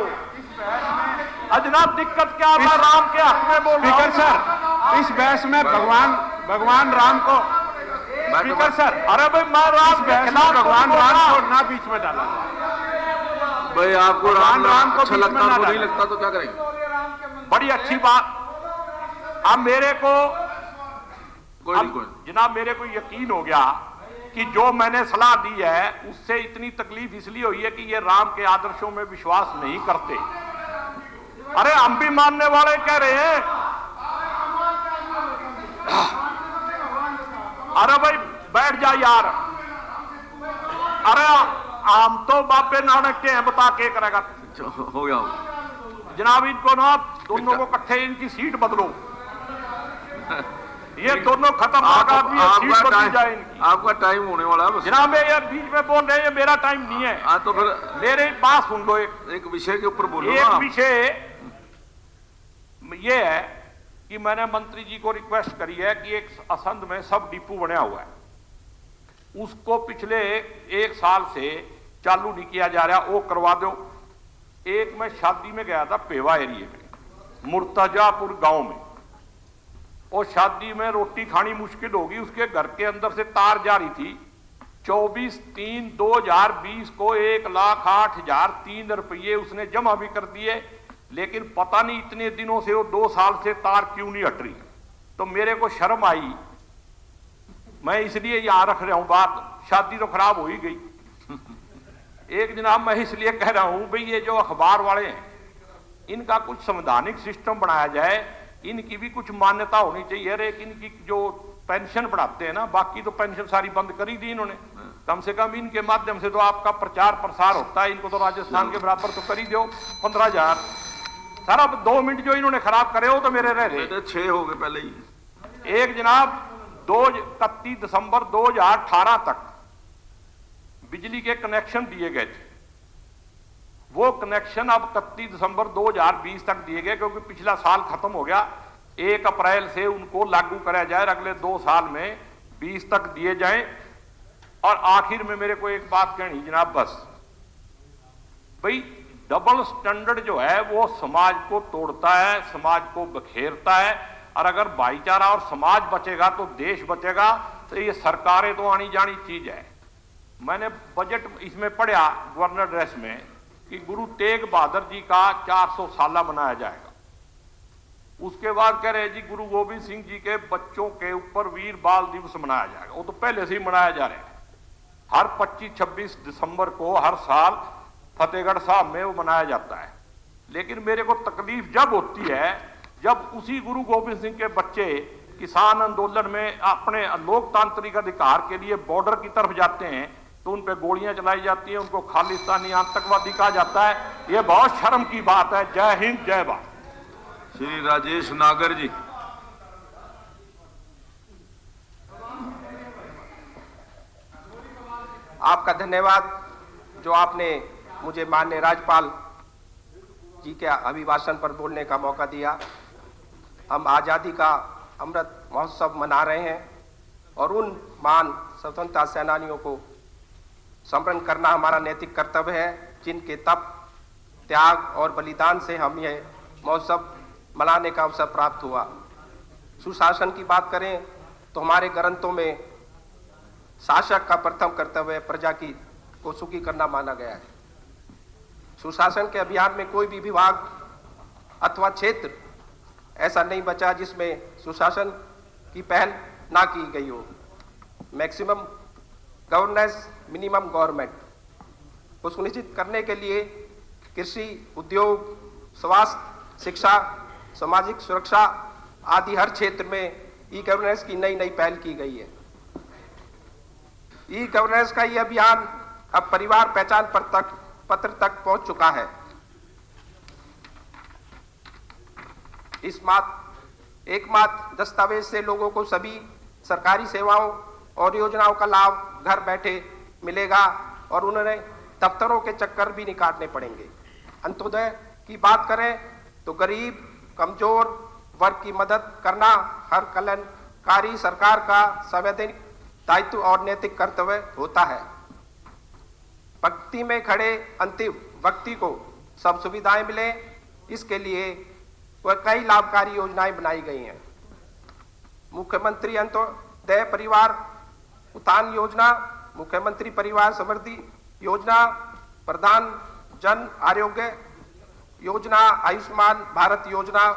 जनाब दिक्कत क्या है? राम के हक में बोल रहा हूं सर। इस बहस में भगवान राम को, स्पीकर सर, अरे भाई मैं राम के खिलाफ भगवान राम को ना बीच में डाला। भाई आपको राम को अच्छा लगता तो नहीं लगता तो क्या करेंगे? बड़ी अच्छी बात। अब मेरे को जनाब मेरे को यकीन हो गया कि जो मैंने सलाह दी है उससे इतनी तकलीफ इसलिए हुई है कि ये राम के आदर्शों में विश्वास नहीं करते। अरे हम भी मानने वाले कह रहे हैं। अरे भाई बैठ जा यार। अरे हम तो बापे नानक के हैं, बता के करेगा। हो गया जनाब, इनको ना दोनों को इकट्ठे इनकी सीट बदलो। ये दोनों खत्म सीट बदल जाए इनकी। आपका टाइम होने वाला है जनाब, ये बीच में बोल रहे हैं, मेरा टाइम नहीं है। हाँ तो फिर मेरे बात सुन लो। एक विषय के ऊपर बोलो। एक विषय ये है कि मैंने मंत्री जी को रिक्वेस्ट करी है कि एक असंध में सब डिपो बना हुआ है, उसको पिछले 1 साल से चालू नहीं किया जा रहा, वो करवा दो। एक मैं शादी में गया था पेवा एरिया में, मुर्तजापुर गांव में, और शादी में रोटी खानी मुश्किल होगी, उसके घर के अंदर से तार जा रही थी। 24/3/2020 को 1,08,003 रुपये उसने जमा भी कर दिए, लेकिन पता नहीं इतने दिनों से वो 2 साल से तार क्यों नहीं हट रही। तो मेरे को शर्म आई, मैं इसलिए यहां रख रहा हूं बात। शादी तो खराब हो ही गई। एक जनाब, मैं इसलिए कह रहा हूं भाई, ये जो अखबार वाले हैं, इनका कुछ संवैधानिक सिस्टम बनाया जाए, इनकी भी कुछ मान्यता होनी चाहिए। अरे इनकी जो पेंशन बढ़ाते हैं ना, बाकी तो पेंशन सारी बंद कर ही दी इन्होंने, कम से कम इनके माध्यम से तो आपका प्रचार प्रसार होता है। इनको तो राजस्थान के बराबर तो कर ही दो 15,000। सारा 2 मिनट जो इन्होंने खराब करे हो तो मेरे रह रहे 6 हो गए पहले ही। एक जनाब, 31 दिसंबर 2018 तक बिजली के कनेक्शन दिए गए थे। वो कनेक्शन अब 31 दिसंबर 2020 तक दिए गए, क्योंकि पिछला साल खत्म हो गया। 1 अप्रैल से उनको लागू कराया जाए, अगले 2 साल में 20 तक दिए जाएं। और आखिर में मेरे को एक बात कहनी जनाब, बस भाई, डबल स्टैंडर्ड जो है वो समाज को तोड़ता है, समाज को बखेरता है। और अगर भाईचारा और समाज बचेगा तो देश बचेगा। तो ये सरकारें तो आनी जानी चीज है। मैंने बजट इसमें पढ़ा गवर्नर एड्रेस में कि गुरु तेग बहादुर जी का 400 साला मनाया जाएगा। उसके बाद कह रहे जी गुरु गोविंद सिंह जी के बच्चों के ऊपर वीर बाल दिवस मनाया जाएगा। वो तो पहले से ही मनाया जा रहा है। हर 25-26 दिसंबर को हर साल फतेहगढ़ साहब में वो मनाया जाता है। लेकिन मेरे को तकलीफ जब होती है जब उसी गुरु गोविंद सिंह के बच्चे किसान आंदोलन में अपने लोकतांत्रिक अधिकार के लिए बॉर्डर की तरफ जाते हैं तो उन पे गोलियां चलाई जाती हैं, उनको खालिस्तानी आतंकवादी कहा जाता है। ये बहुत शर्म की बात है। जय हिंद, जय भारत। श्री राजेश नागर जी। आपका धन्यवाद जो आपने मुझे माननीय राज्यपाल जी के अभिभाषण पर बोलने का मौका दिया। हम आज़ादी का अमृत महोत्सव मना रहे हैं और उन महान स्वतंत्रता सेनानियों को स्मरण करना हमारा नैतिक कर्तव्य है, जिनके तप, त्याग और बलिदान से हम यह महोत्सव मनाने का अवसर प्राप्त हुआ। सुशासन की बात करें तो हमारे ग्रंथों में शासक का प्रथम कर्तव्य प्रजा की को सुखी करना माना गया है। सुशासन के अभियान में कोई भी विभाग अथवा क्षेत्र ऐसा नहीं बचा जिसमें सुशासन की पहल ना की गई हो। मैक्सिमम गवर्नेंस, मिनिमम गवर्नमेंट को सुनिश्चित करने के लिए कृषि, उद्योग, स्वास्थ्य, शिक्षा, सामाजिक सुरक्षा आदि हर क्षेत्र में ई गवर्नेंस की नई नई पहल की गई है। ई गवर्नेंस का ये अभियान अब परिवार पहचान पत्र तक पहुंच चुका है। एकमात्र दस्तावेज से लोगों को सभी सरकारी सेवाओं और योजनाओं का लाभ घर बैठे मिलेगा और उन्हें दफ्तरों के चक्कर भी नहीं काटने पड़ेंगे। अंत्योदय की बात करें तो गरीब, कमजोर वर्ग की मदद करना हर कल्याणकारी सरकार का संवैधानिक दायित्व और नैतिक कर्तव्य होता है। पंक्ति में खड़े अंतिम व्यक्ति को सब सुविधाएं मिले, इसके लिए वह कई लाभकारी योजनाएं बनाई गई हैं। मुख्यमंत्री अंत्योदय परिवार उत्थान योजना, मुख्यमंत्री परिवार समृद्धि योजना, प्रधान जन आरोग्य योजना, आयुष्मान भारत योजना,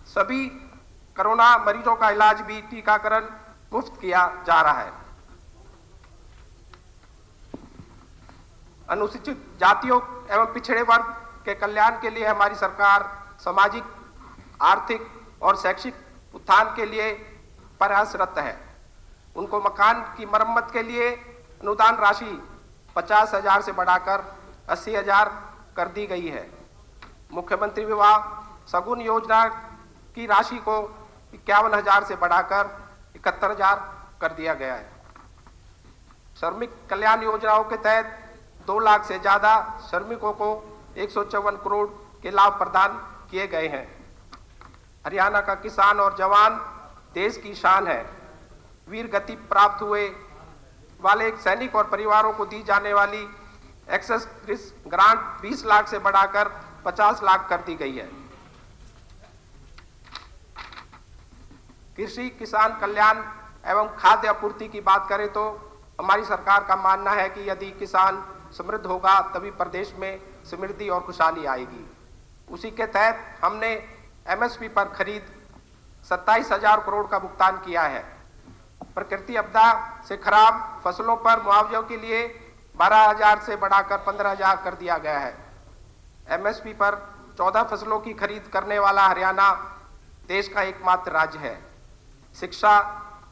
सभी कोरोना मरीजों का इलाज भी टीकाकरण मुफ्त किया जा रहा है। अनुसूचित जातियों एवं पिछड़े वर्ग के कल्याण के लिए हमारी सरकार सामाजिक, आर्थिक और शैक्षिक उत्थान के लिए प्रयासरत है। उनको मकान की मरम्मत के लिए अनुदान राशि 50,000 से बढ़ाकर 80,000 कर दी गई है। मुख्यमंत्री विवाह शगुन योजना की राशि को 51,000 से बढ़ाकर 71,000 कर दिया गया है। श्रमिक कल्याण योजनाओं के तहत 2 लाख से ज्यादा श्रमिकों को 154 करोड़ के लाभ प्रदान किए गए हैं। हरियाणा का किसान और जवान देश की शान है। वीर गति प्राप्त हुए वाले सैनिक और परिवारों को दी जाने वाली एक्सेस ग्रांट 20 लाख से बढ़ाकर 50 लाख कर दी गई है। कृषि किसान कल्याण एवं खाद्य आपूर्ति की बात करें तो हमारी सरकार का मानना है कि यदि किसान समृद्ध होगा तभी प्रदेश में समृद्धि और खुशहाली आएगी। उसी के तहत हमने एमएसपी पर खरीद 27,000 करोड़ का भुगतान किया है। प्रकृति आपदा से खराब फसलों पर मुआवजे के लिए 12,000 से बढ़ाकर 15,000 कर दिया गया है। एमएसपी पर 14 फसलों की खरीद करने वाला हरियाणा देश का एकमात्र राज्य है। शिक्षा,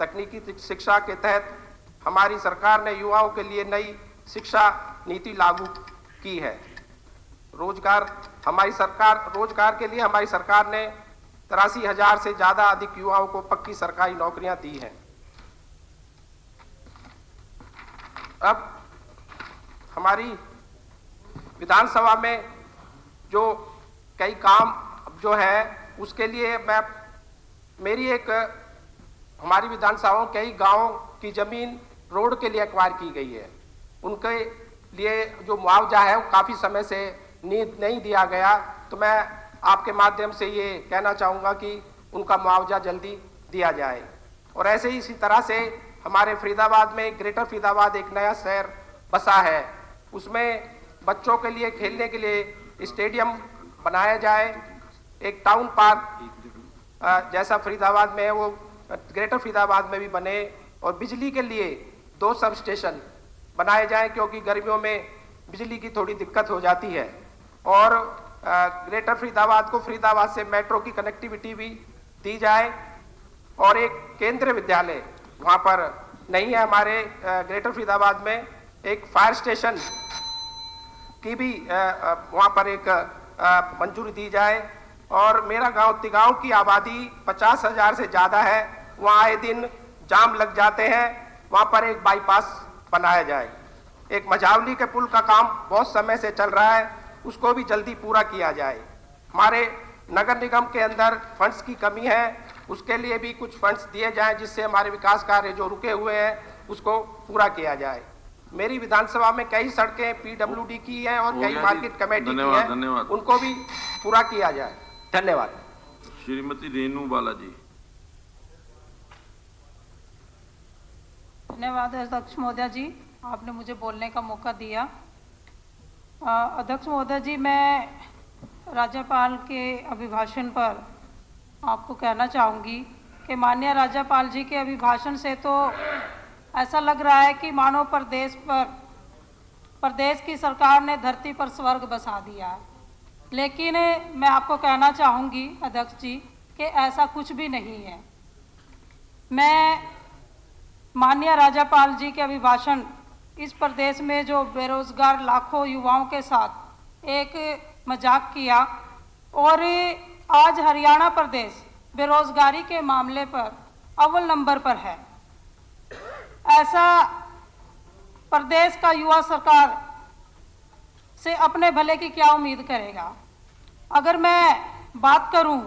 तकनीकी शिक्षा के तहत हमारी सरकार ने युवाओं के लिए नई शिक्षा नीति लागू की है। रोजगार के लिए हमारी सरकार ने 83,000 से ज्यादा अधिक युवाओं को पक्की सरकारी नौकरियां दी हैं। अब हमारी विधानसभा में जो कई काम जो है उसके लिए हमारी विधानसभा कई गांवों की जमीन रोड के लिए एक्वायर की गई है। उनके लिए जो मुआवजा है वो काफी समय से नहीं दिया गया, तो मैं आपके माध्यम से ये कहना चाहूंगा कि उनका मुआवजा जल्दी दिया जाए। और ऐसे ही इसी तरह से हमारे फरीदाबाद में ग्रेटर फरीदाबाद एक नया शहर बसा है, उसमें बच्चों के लिए खेलने के लिए स्टेडियम बनाया जाए। एक टाउन पार्क जैसा फरीदाबाद में है वो ग्रेटर फरीदाबाद में भी बने, और बिजली के लिए 2 सब स्टेशन बनाए जाए क्योंकि गर्मियों में बिजली की थोड़ी दिक्कत हो जाती है। और ग्रेटर फरीदाबाद को फरीदाबाद से मेट्रो की कनेक्टिविटी भी दी जाए। और एक केंद्रीय विद्यालय वहाँ पर नहीं है हमारे ग्रेटर फरीदाबाद में, एक फायर स्टेशन की भी वहाँ पर एक मंजूरी दी जाए। और मेरा गांव तिगांव की आबादी 50,000 से ज्यादा है, वहाँ आए दिन जाम लग जाते हैं, वहाँ पर एक बाईपास बनाया जाए। एक मझावली के पुल का काम बहुत समय से चल रहा है, उसको भी जल्दी पूरा किया जाए। हमारे नगर निगम के अंदर फंड्स की कमी है, उसके लिए भी कुछ फंड्स दिए जाएं जिससे हमारे विकास कार्य जो रुके हुए हैं उसको पूरा किया जाए। मेरी विधानसभा में कई सड़कें पीडब्ल्यूडी की हैं और कई मार्केट कमेटी की हैं, उनको भी पूरा किया जाए। धन्यवाद। श्रीमती रेणु बालाजी। धन्यवाद अध्यक्ष महोदय जी, आपने मुझे बोलने का मौका दिया। अध्यक्ष महोदय जी, मैं राज्यपाल के अभिभाषण पर आपको कहना चाहूँगी कि माननीय राज्यपाल जी के अभिभाषण से तो ऐसा लग रहा है कि मानो प्रदेश की सरकार ने धरती पर स्वर्ग बसा दिया है। लेकिन मैं आपको कहना चाहूँगी अध्यक्ष जी कि ऐसा कुछ भी नहीं है। मैं माननीय राज्यपाल जी के अभिभाषण इस प्रदेश में जो बेरोजगार लाखों युवाओं के साथ एक मजाक किया, और आज हरियाणा प्रदेश बेरोजगारी के मामले पर अव्वल नंबर पर है। ऐसा प्रदेश का युवा सरकार से अपने भले की क्या उम्मीद करेगा। अगर मैं बात करूं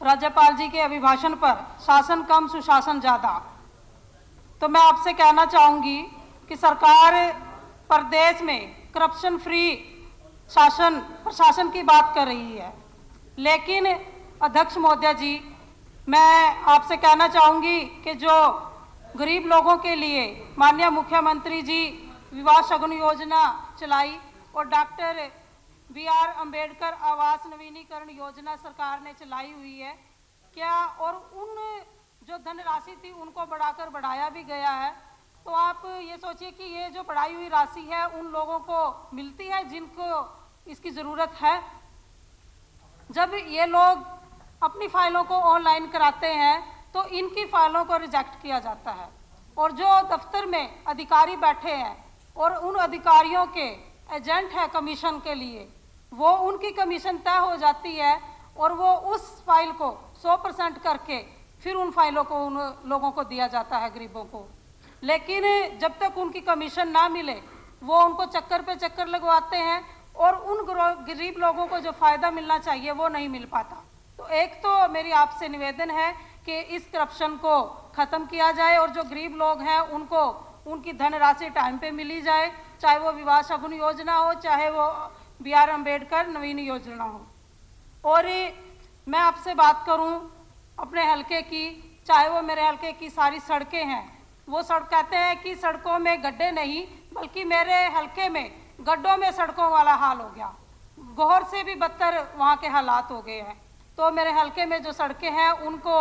राज्यपाल जी के अभिभाषण पर शासन कम सुशासन ज़्यादा, तो मैं आपसे कहना चाहूँगी कि सरकार प्रदेश में करप्शन फ्री प्रशासन की बात कर रही है। लेकिन अध्यक्ष महोदय जी, मैं आपसे कहना चाहूँगी कि जो गरीब लोगों के लिए माननीय मुख्यमंत्री जी विवाह शगुन योजना चलाई और डॉक्टर BR अम्बेडकर आवास नवीनीकरण योजना सरकार ने चलाई हुई है, क्या और उन जो धनराशि थी उनको बढ़ाया भी गया है, तो आप ये सोचिए कि ये जो बढ़ाई हुई राशि है उन लोगों को मिलती है जिनको इसकी ज़रूरत है। जब ये लोग अपनी फाइलों को ऑनलाइन कराते हैं तो इनकी फाइलों को रिजेक्ट किया जाता है, और जो दफ्तर में अधिकारी बैठे हैं और उन अधिकारियों के एजेंट हैं कमीशन के लिए, वो उनकी कमीशन तय हो जाती है और वो उस फाइल को 100% करके फिर उन फाइलों को उन लोगों को दिया जाता है, गरीबों को। लेकिन जब तक उनकी कमीशन ना मिले वो उनको चक्कर पे चक्कर लगवाते हैं और उन गरीब लोगों को जो फ़ायदा मिलना चाहिए वो नहीं मिल पाता। तो एक तो मेरी आपसे निवेदन है कि इस करप्शन को ख़त्म किया जाए और जो गरीब लोग हैं उनको उनकी धनराशि टाइम पे मिली जाए, चाहे वो विवाह शगुन योजना हो, चाहे वो BR अम्बेडकर नवीन योजना हो। और मैं आपसे बात करूं अपने हलके की, चाहे वो मेरे हलके की सारी सड़कें हैं, वो सड़क कहते हैं कि सड़कों में गड्ढे नहीं, बल्कि मेरे हलके में गड्ढों में सड़कों वाला हाल हो गया, गोहर से भी बदतर वहाँ के हालात हो गए हैं। तो मेरे हलके में जो सड़कें हैं उनको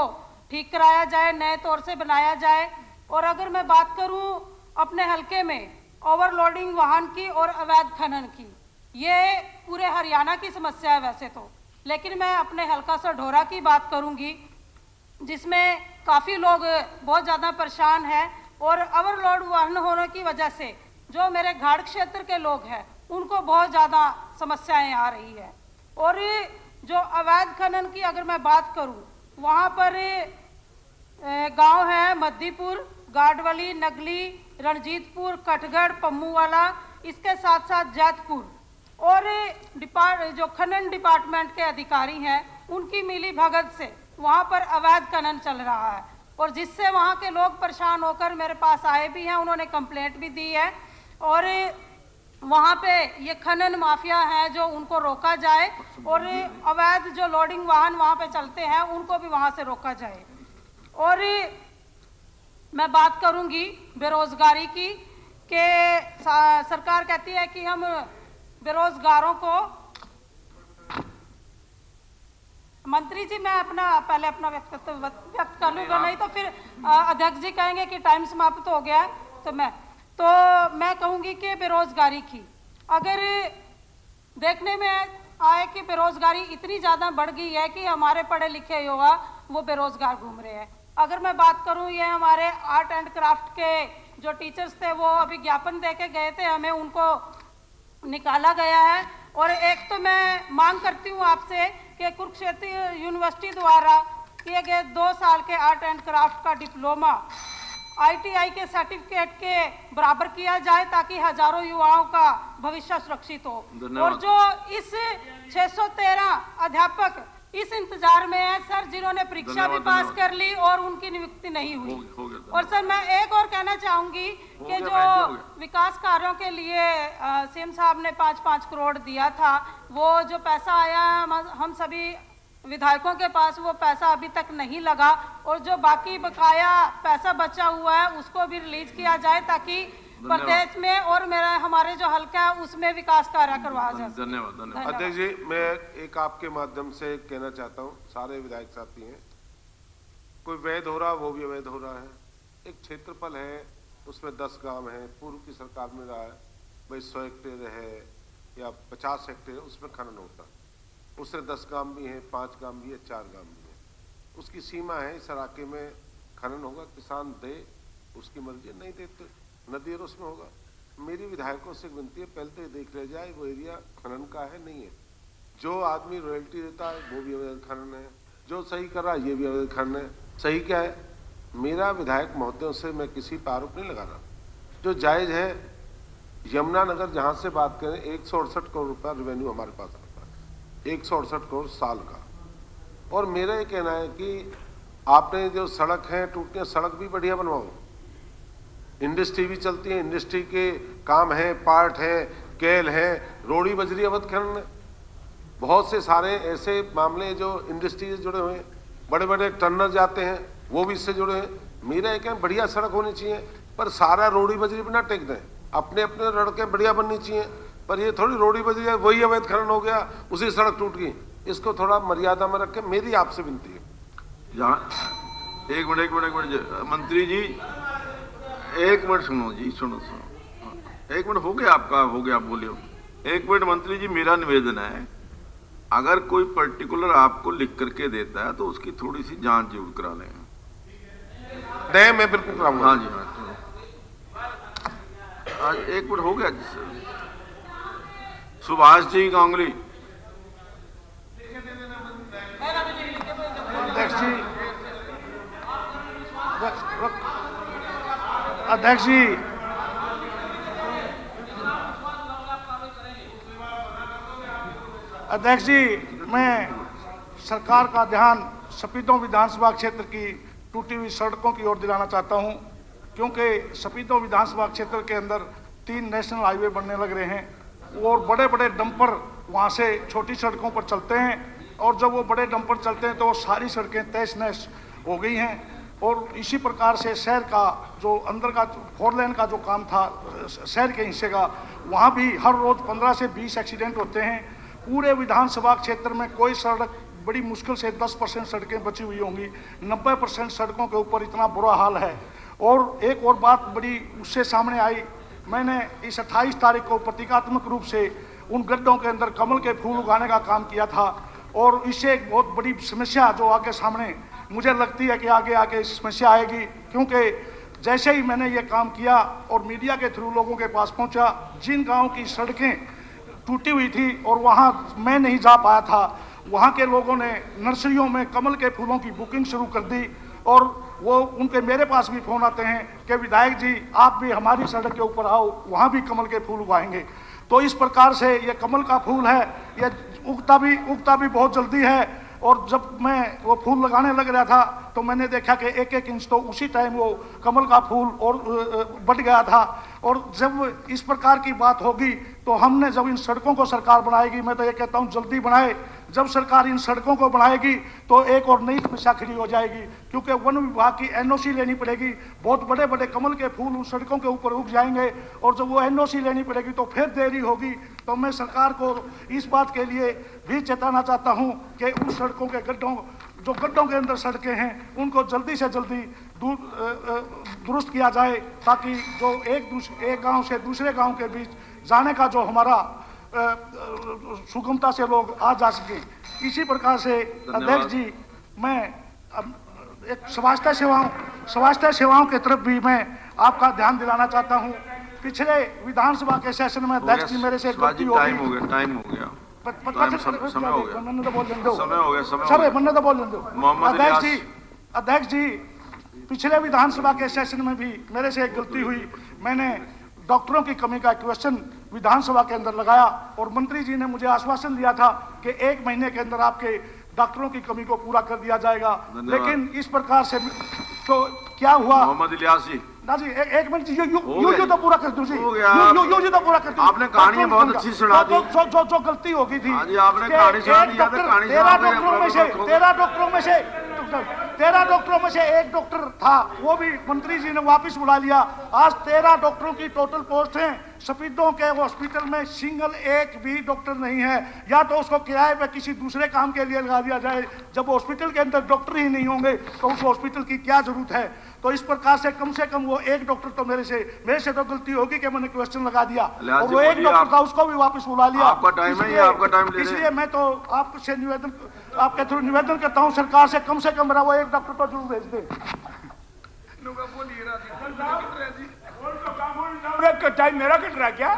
ठीक कराया जाए, नए तौर से बनाया जाए। और अगर मैं बात करूं अपने हलके में ओवरलोडिंग वाहन की और अवैध खनन की, ये पूरे हरियाणा की समस्या है वैसे तो, लेकिन मैं अपने हलका सढौरा की बात करूंगी जिसमें काफ़ी लोग बहुत ज़्यादा परेशान हैं और ओवरलोड वाहन होने की वजह से जो मेरे घाट क्षेत्र के लोग हैं उनको बहुत ज़्यादा समस्याएं आ रही है। और जो अवैध खनन की अगर मैं बात करूं, वहाँ पर गांव है मद्दीपुर, गाडवली, नगली, रणजीतपुर, कठगढ़, पम्मूवाला, इसके साथ साथ जैतपुर, और जो खनन डिपार्टमेंट के अधिकारी हैं उनकी मिली भगत से वहाँ पर अवैध खनन चल रहा है, और जिससे वहाँ के लोग परेशान होकर मेरे पास आए भी हैं, उन्होंने कंप्लेंट भी दी है। और वहाँ पे ये खनन माफिया है जो उनको रोका जाए और अवैध जो लोडिंग वाहन वहाँ पे चलते हैं उनको भी वहाँ से रोका जाए। और मैं बात करूँगी बेरोजगारी की कि सरकार कहती है कि हम बेरोजगारों को, मंत्री जी मैं पहले अपना व्यक्त कर लूँगा, नहीं तो फिर अध्यक्ष जी कहेंगे कि टाइम समाप्त हो गया है। तो मैं कहूँगी कि बेरोजगारी की अगर देखने में आए कि बेरोजगारी इतनी ज़्यादा बढ़ गई है कि हमारे पढ़े लिखे युवा वो बेरोजगार घूम रहे हैं। अगर मैं बात करूँ, ये हमारे आर्ट एंड क्राफ्ट के जो टीचर्स थे वो अभी ज्ञापन दे के गए थे, हमें उनको निकाला गया है। और एक तो मैं मांग करती हूँ आपसे कि कुरुक्षेत्र यूनिवर्सिटी द्वारा किए गए 2 साल के आर्ट एंड क्राफ्ट का डिप्लोमा ITI के सर्टिफिकेट के बराबर किया जाए ताकि हजारों युवाओं का भविष्य सुरक्षित हो। और जो इस 613 अध्यापक इस इंतजार में है सर, जिन्होंने परीक्षा भी पास कर ली और उनकी नियुक्ति नहीं हुई। और सर मैं एक और कहना चाहूंगी कि जो विकास कार्यों के लिए CM साहब ने 5-5 करोड़ दिया था, वो जो पैसा आया हम सभी विधायकों के पास वो पैसा अभी तक नहीं लगा, और जो बाकी बकाया पैसा बचा हुआ है उसको भी रिलीज किया जाए ताकि प्रदेश में और हमारे जो हल्का है उसमें विकास कार्य करवाया जाए। धन्यवाद। अध्यक्ष जी, मैं एक आपके माध्यम से कहना चाहता हूँ, सारे विधायक साथी हैं, कोई वैध हो रहा वो भी अवैध हो रहा है। एक क्षेत्रफल है उसमें 10 गांव हैं, पूर्व की सरकार में रहा है भाई 100 हेक्टेयर है या 50 हेक्टेयर, उसमें खनन होता है। उससे 10 गांव भी हैं, 5 गांव भी है, 4 गांव भी है, उसकी सीमा है। इस इलाके में खनन होगा, किसान दे उसकी मर्जी, नहीं दे तो नदी और उसमें होगा। मेरी विधायकों से विनती है, पहले तो देख लिया जाए वो एरिया खनन का है नहीं है। जो आदमी रॉयल्टी देता है वो भी अवैध खनन है, जो सही कर रहा है ये भी अवैध खनन है। सही क्या है? मेरा विधायक महोदयों से मैं किसी पर आरोप नहीं लगा रहा, जो जायज है। यमुनानगर जहाँ से बात करें 168 करोड़ रुपया रेवेन्यू हमारे पास आता है, 168 करोड़ साल का। और मेरा ये कहना है कि आपने जो सड़क है टूटने, सड़क भी बढ़िया बनवाओ, इंडस्ट्री भी चलती है, इंडस्ट्री के काम है, पार्ट है, केल है, रोड़ी बजरी अवैध खनन है। बहुत से सारे ऐसे मामले जो इंडस्ट्री से जुड़े हुए हैं, बड़े बड़े टर्नर जाते हैं वो भी इससे जुड़े हैं। मेरा एक है बढ़िया सड़क होनी चाहिए, पर सारा रोड़ी बजरी भी ना टेक दें, अपने अपने सड़कें बढ़िया बननी चाहिए। पर ये थोड़ी रोड़ी बजरी है वही अवैध खनन हो गया, उसी सड़क टूट गई। इसको थोड़ा मर्यादा में रखें, मेरी आपसे विनती है। एक मिनट मंत्री जी, एक मिनट सुनो जी, सुनो। एक मिनट हो गया आपका, हो गया, आप बोलिए। एक मिनट मंत्री जी, मेरा निवेदन है, अगर कोई पर्टिकुलर आपको लिख करके देता है तो उसकी थोड़ी सी जांच जरूर करा लें। मैं बिल्कुल कराऊंगा। हाँ जी, हाँ। आज 1 मिनट हो गया। सुभाष जी गांगुली। अध्यक्ष जी, मैं सरकार का ध्यान सपीतों विधानसभा क्षेत्र की टूटी हुई सड़कों की ओर दिलाना चाहता हूं, क्योंकि सपीतों विधानसभा क्षेत्र के अंदर 3 नेशनल हाईवे बनने लग रहे हैं और बड़े बड़े डंपर वहां से छोटी सड़कों पर चलते हैं, और जब वो बड़े डंपर चलते हैं तो सारी सड़कें तहस नहस हो गई हैं। और इसी प्रकार से शहर का जो अंदर का 4 लेन का जो काम था शहर के हिस्से का, वहाँ भी हर रोज 15 से 20 एक्सीडेंट होते हैं। पूरे विधानसभा क्षेत्र में कोई सड़क बड़ी मुश्किल से 10% सड़कें बची हुई होंगी, 90% सड़कों के ऊपर इतना बुरा हाल है। और एक और बात बड़ी उससे सामने आई, मैंने इस 28 तारीख को प्रतीकात्मक रूप से उन गड्ढों के अंदर कमल के फूल उगाने का काम किया था, और इससे एक बहुत बड़ी समस्या जो आगे सामने मुझे लगती है कि आगे समस्या आएगी, क्योंकि जैसे ही मैंने ये काम किया और मीडिया के थ्रू लोगों के पास पहुंचा, जिन गाँव की सड़कें टूटी हुई थी और वहाँ मैं नहीं जा पाया था, वहाँ के लोगों ने नर्सरियों में कमल के फूलों की बुकिंग शुरू कर दी, और वो उनके मेरे पास भी फ़ोन आते हैं कि विधायक जी आप भी हमारी सड़क के ऊपर आओ, वहाँ भी कमल के फूल उगाएंगे। तो इस प्रकार से ये कमल का फूल है, ये उगता भी बहुत जल्दी है। और जब मैं वो फूल लगाने लग रहा था तो मैंने देखा कि 1-1 इंच तो उसी टाइम वो कमल का फूल और बढ़ गया था। और जब इस प्रकार की बात होगी तो हमने जब इन सड़कों को सरकार बनाएगी, मैं तो ये कहता हूँ जल्दी बनाए, जब सरकार इन सड़कों को बढ़ाएगी तो एक और नई समस्या खड़ी हो जाएगी, क्योंकि वन विभाग की एनओसी लेनी पड़ेगी। बहुत बड़े बड़े कमल के फूल उन सड़कों के ऊपर उग जाएंगे, और जब वो एनओसी लेनी पड़ेगी तो फिर देरी होगी। तो मैं सरकार को इस बात के लिए भी चेताना चाहता हूँ कि उन सड़कों के गड्ढों के अंदर सड़कें हैं उनको जल्दी से जल्दी दुरुस्त किया जाए, ताकि जो एक गांव से दूसरे गांव के बीच जाने का जो हमारा सुगमता से लोग आ जा सके। इसी प्रकार से अध्यक्ष जी, मैं एक स्वास्थ्य सेवाओं की तरफ भी मैं आपका ध्यान दिलाना चाहता हूं। पिछले विधानसभा के सेशन में अध्यक्ष जी मेरे से गलती हो गई। टाइम हो गया। समय हो गया। मैंने तो बोल दो। अध्यक्ष जी, पिछले विधानसभा के सेशन में भी मेरे से एक गलती हुई। मैंने डॉक्टरों की कमी का क्वेश्चन विधानसभा के अंदर लगाया और मंत्री जी ने मुझे आश्वासन दिया था कि 1 महीने के अंदर आपके डॉक्टरों की कमी को पूरा कर दिया जाएगा। लेकिन इस प्रकार से तो क्या हुआ मोहम्मद इलियास जी ना जी, एक मिनट जी, यू तो पूरा कर दो जी, यू तो पूरा कर दो। आपने कहानी बहुत अच्छी सुना दी। जो गलती हो गई थी, आपने कहानी सुना दी। 13 डॉक्टरों में से एक डॉक्टर था, वो भी मंत्री जी ने वापस बुला लिया। आज 13 डॉक्टरों की टोटल पोस्ट है। सफीदों के हॉस्पिटल में सिंगल एक भी डॉक्टर नहीं है, या तो उसको किराए पे किसी दूसरे काम के लिए लगा दिया जाए। जब हॉस्पिटल के अंदर डॉक्टर ही नहीं होंगे तो उस हॉस्पिटल की क्या जरूरत है। तो इस प्रकार से कम वो एक डॉक्टर तो मेरे से तो गलती होगी कि मैंने क्वेश्चन लगा दिया, और वो एक डॉक्टर था उसको भी वापस बुला लिया। आपका टाइम है, आपका टाइम ले रहे हैं। इसलिए मैं तो आपके थ्रू निवेदन करता हूं सरकार से कम मेरा वो एक डॉक्टर तो जरूर भेज दे। टाइम मेरा कट रहा क्या?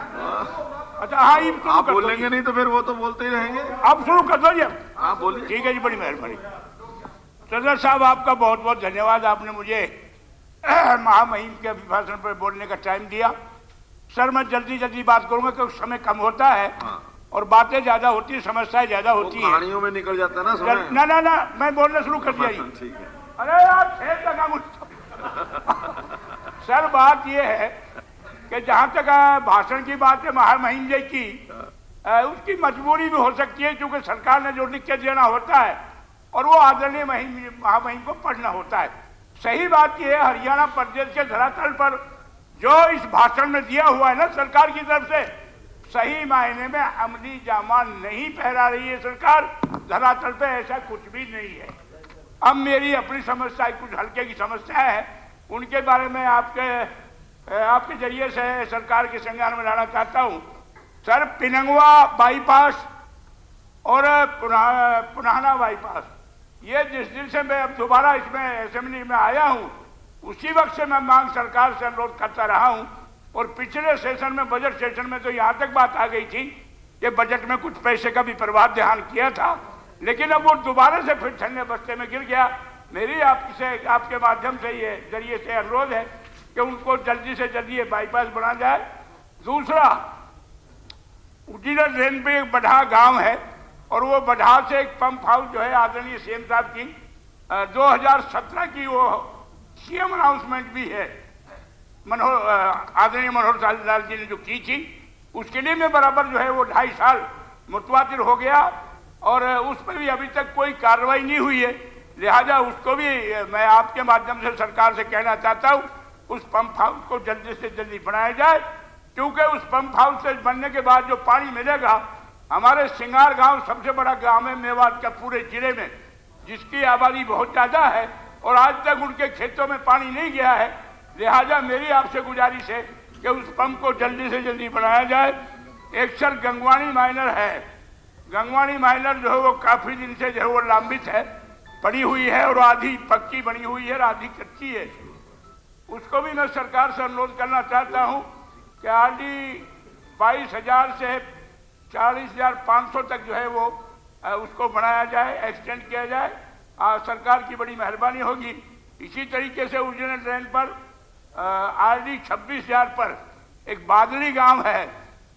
अच्छा हाँ, आप बोलेंगे नहीं तो फिर वो तो बोलते ही रहेंगे। आप शुरू कर दो जी। आप बोलिए। ठीक है जी, बड़ी मेहरबानी। सदर साहब आपका बहुत बहुत धन्यवाद, आपने मुझे महामहिम के अभिभाषण पर बोलने का टाइम दिया। सर मैं जल्दी बात करूंगा क्योंकि समय कम होता है और बातें ज्यादा होती है, समस्याएं ज्यादा होती है, कहानियों में निकल जाता है ना समय। ना मैं बोलना शुरू कर दिया जी। ठीक है। अरे यार खेल लगा मुझे। सर बात ये है कि जहां तक भाषण की बात है महामहिम जी की, उसकी मजबूरी भी हो सकती है क्योंकि सरकार ने जो लिख के देना होता है और वो आदरणीय महामहिम को पढ़ना होता है। सही बात यह है, हरियाणा प्रदेश के धरातल पर जो इस भाषण में दिया हुआ है ना सरकार की तरफ से, सही मायने में अमली जामा नहीं पहरा रही है सरकार। धरातल पे ऐसा कुछ भी नहीं है। अब मेरी अपनी समस्या, कुछ हल्के की समस्या है, उनके बारे में आपके जरिए से सरकार के संज्ञान में लाना चाहता हूं। सर पिनंगवा बाईपास और पुराना बाईपास, ये जिस दिन से मैं अब दोबारा इसमें असेंबली में आया हूँ उसी वक्त से मैं मांग सरकार से अनुरोध करता रहा हूँ। और पिछले सेशन में, बजट सेशन में तो यहाँ तक बात आ गई थी कि बजट में कुछ पैसे का भी प्रभाव ध्यान किया था, लेकिन अब वो दोबारा से फिर ठंडे बस्ते में गिर गया। मेरी आपके माध्यम से, ये जरिए से अनुरोध है कि उनको जल्दी से जल्दी ये बाईपास बना जाए। दूसरा, उजीरा ड्रेन पे एक बढ़ा गांव है और वो बढ़ा से एक पंप हाउस जो है आदरणीय सीएम साहब की 2017 की वो सीएम अनाउंसमेंट भी है, आदरणीय मनोहर लाल जी ने जो की थी, उसके लिए में बराबर जो है वो 2.5 साल मुतवातिर हो गया और उस पर भी अभी तक कोई कार्रवाई नहीं हुई है। लिहाजा उसको भी मैं आपके माध्यम से सरकार से कहना चाहता हूँ उस पंप हाउस को जल्दी से जल्दी बनाया जाए, क्योंकि उस पंप हाउस से बनने के बाद जो पानी मिलेगा, हमारे सिंगार गांव सबसे बड़ा गांव है मेवात का पूरे जिले में, जिसकी आबादी बहुत ज़्यादा है और आज तक उनके खेतों में पानी नहीं गया है। लिहाजा मेरी आपसे गुजारिश है कि उस पंप को जल्दी से जल्दी बनाया जाए। एक सर गंगवानी माइनर है, गंगवानी माइनर जो है वो काफ़ी दिन से जो है वो लंबित है, पड़ी हुई है और आधी पक्की बनी हुई है और आधी कच्ची है। उसको भी मैं सरकार से अनुरोध करना चाहता हूँ कि आरडी 22,000 से 40,500 तक जो है वो उसको बढ़ाया जाए, एक्सटेंड किया जाए। सरकार की बड़ी मेहरबानी होगी। इसी तरीके से उज्जैन ट्रेन पर आरडी 26,000 पर एक बादली गांव है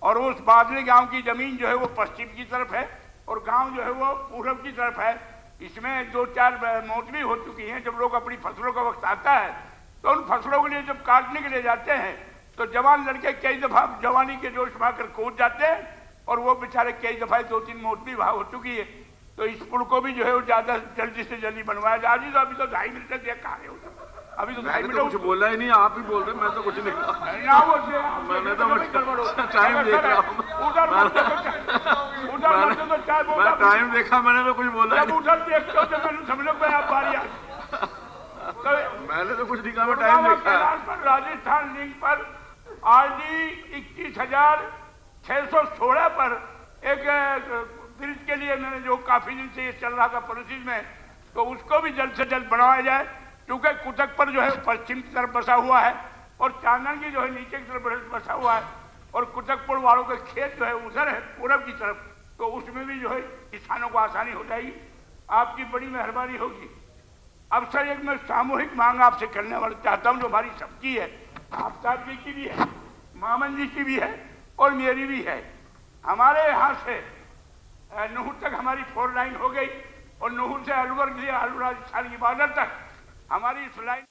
और उस बादली गांव की जमीन जो है वो पश्चिम की तरफ है और गांव जो है वो पूरब की तरफ है। इसमें 2-4 मौत भी हो चुकी हैं। जब लोग अपनी फसलों का वक्त आता है तो उन फसलों के लिए जब काटने के लिए जाते हैं तो जवान लड़के कई दफा जवानी के जोश में आकर कूद जाते हैं और वो बेचारे कई दफा 2-3 मौत भी वहां हो चुकी है। तो इस पुल को भी जो है वो ज्यादा जल्दी से जल्दी बनवाया जाए। अभी तो 2.5 मिनट तक कहा है, अभी तो 2.5 मिनट कुछ बोला ही नहीं, आप ही बोल रहे, मैं तो कुछ नहीं कहा। मैंने तो टाइम देख रहा हूँ, मैं टाइम देखा, मैंने तो कुछ बोला नहीं। मैंने तो कुछ नहीं कहा, मैं टाइम देखा। राजस्थान लिंक पर आरडी 21,616 पर एक ब्रिज के लिए मैंने जो काफी दिन से ये चल रहा था प्रोसेस में, तो उसको भी जल्द से जल्द बनवाया जाए, क्योंकि कुतक पर जो है पश्चिम की तरफ बसा हुआ है और चांदन की जो है नीचे की तरफ बसा हुआ है और कुतकपुर वालों के खेत जो है उधर है पूरब की तरफ, तो उसमें भी जो है किसानों को आसानी हो जाएगी। आपकी बड़ी मेहरबानी होगी। अब सर एक मैं सामूहिक मांग आपसे करने वाला चाहता हूँ, जो हमारी सबकी है, आफ्ताब जी की भी है, मामन जी की भी है और मेरी भी है। हमारे यहाँ से नूहर तक हमारी 4 लाइन हो गई और नूहर से अलवर राजस्थान की बॉर्डर तक हमारी इस लाइन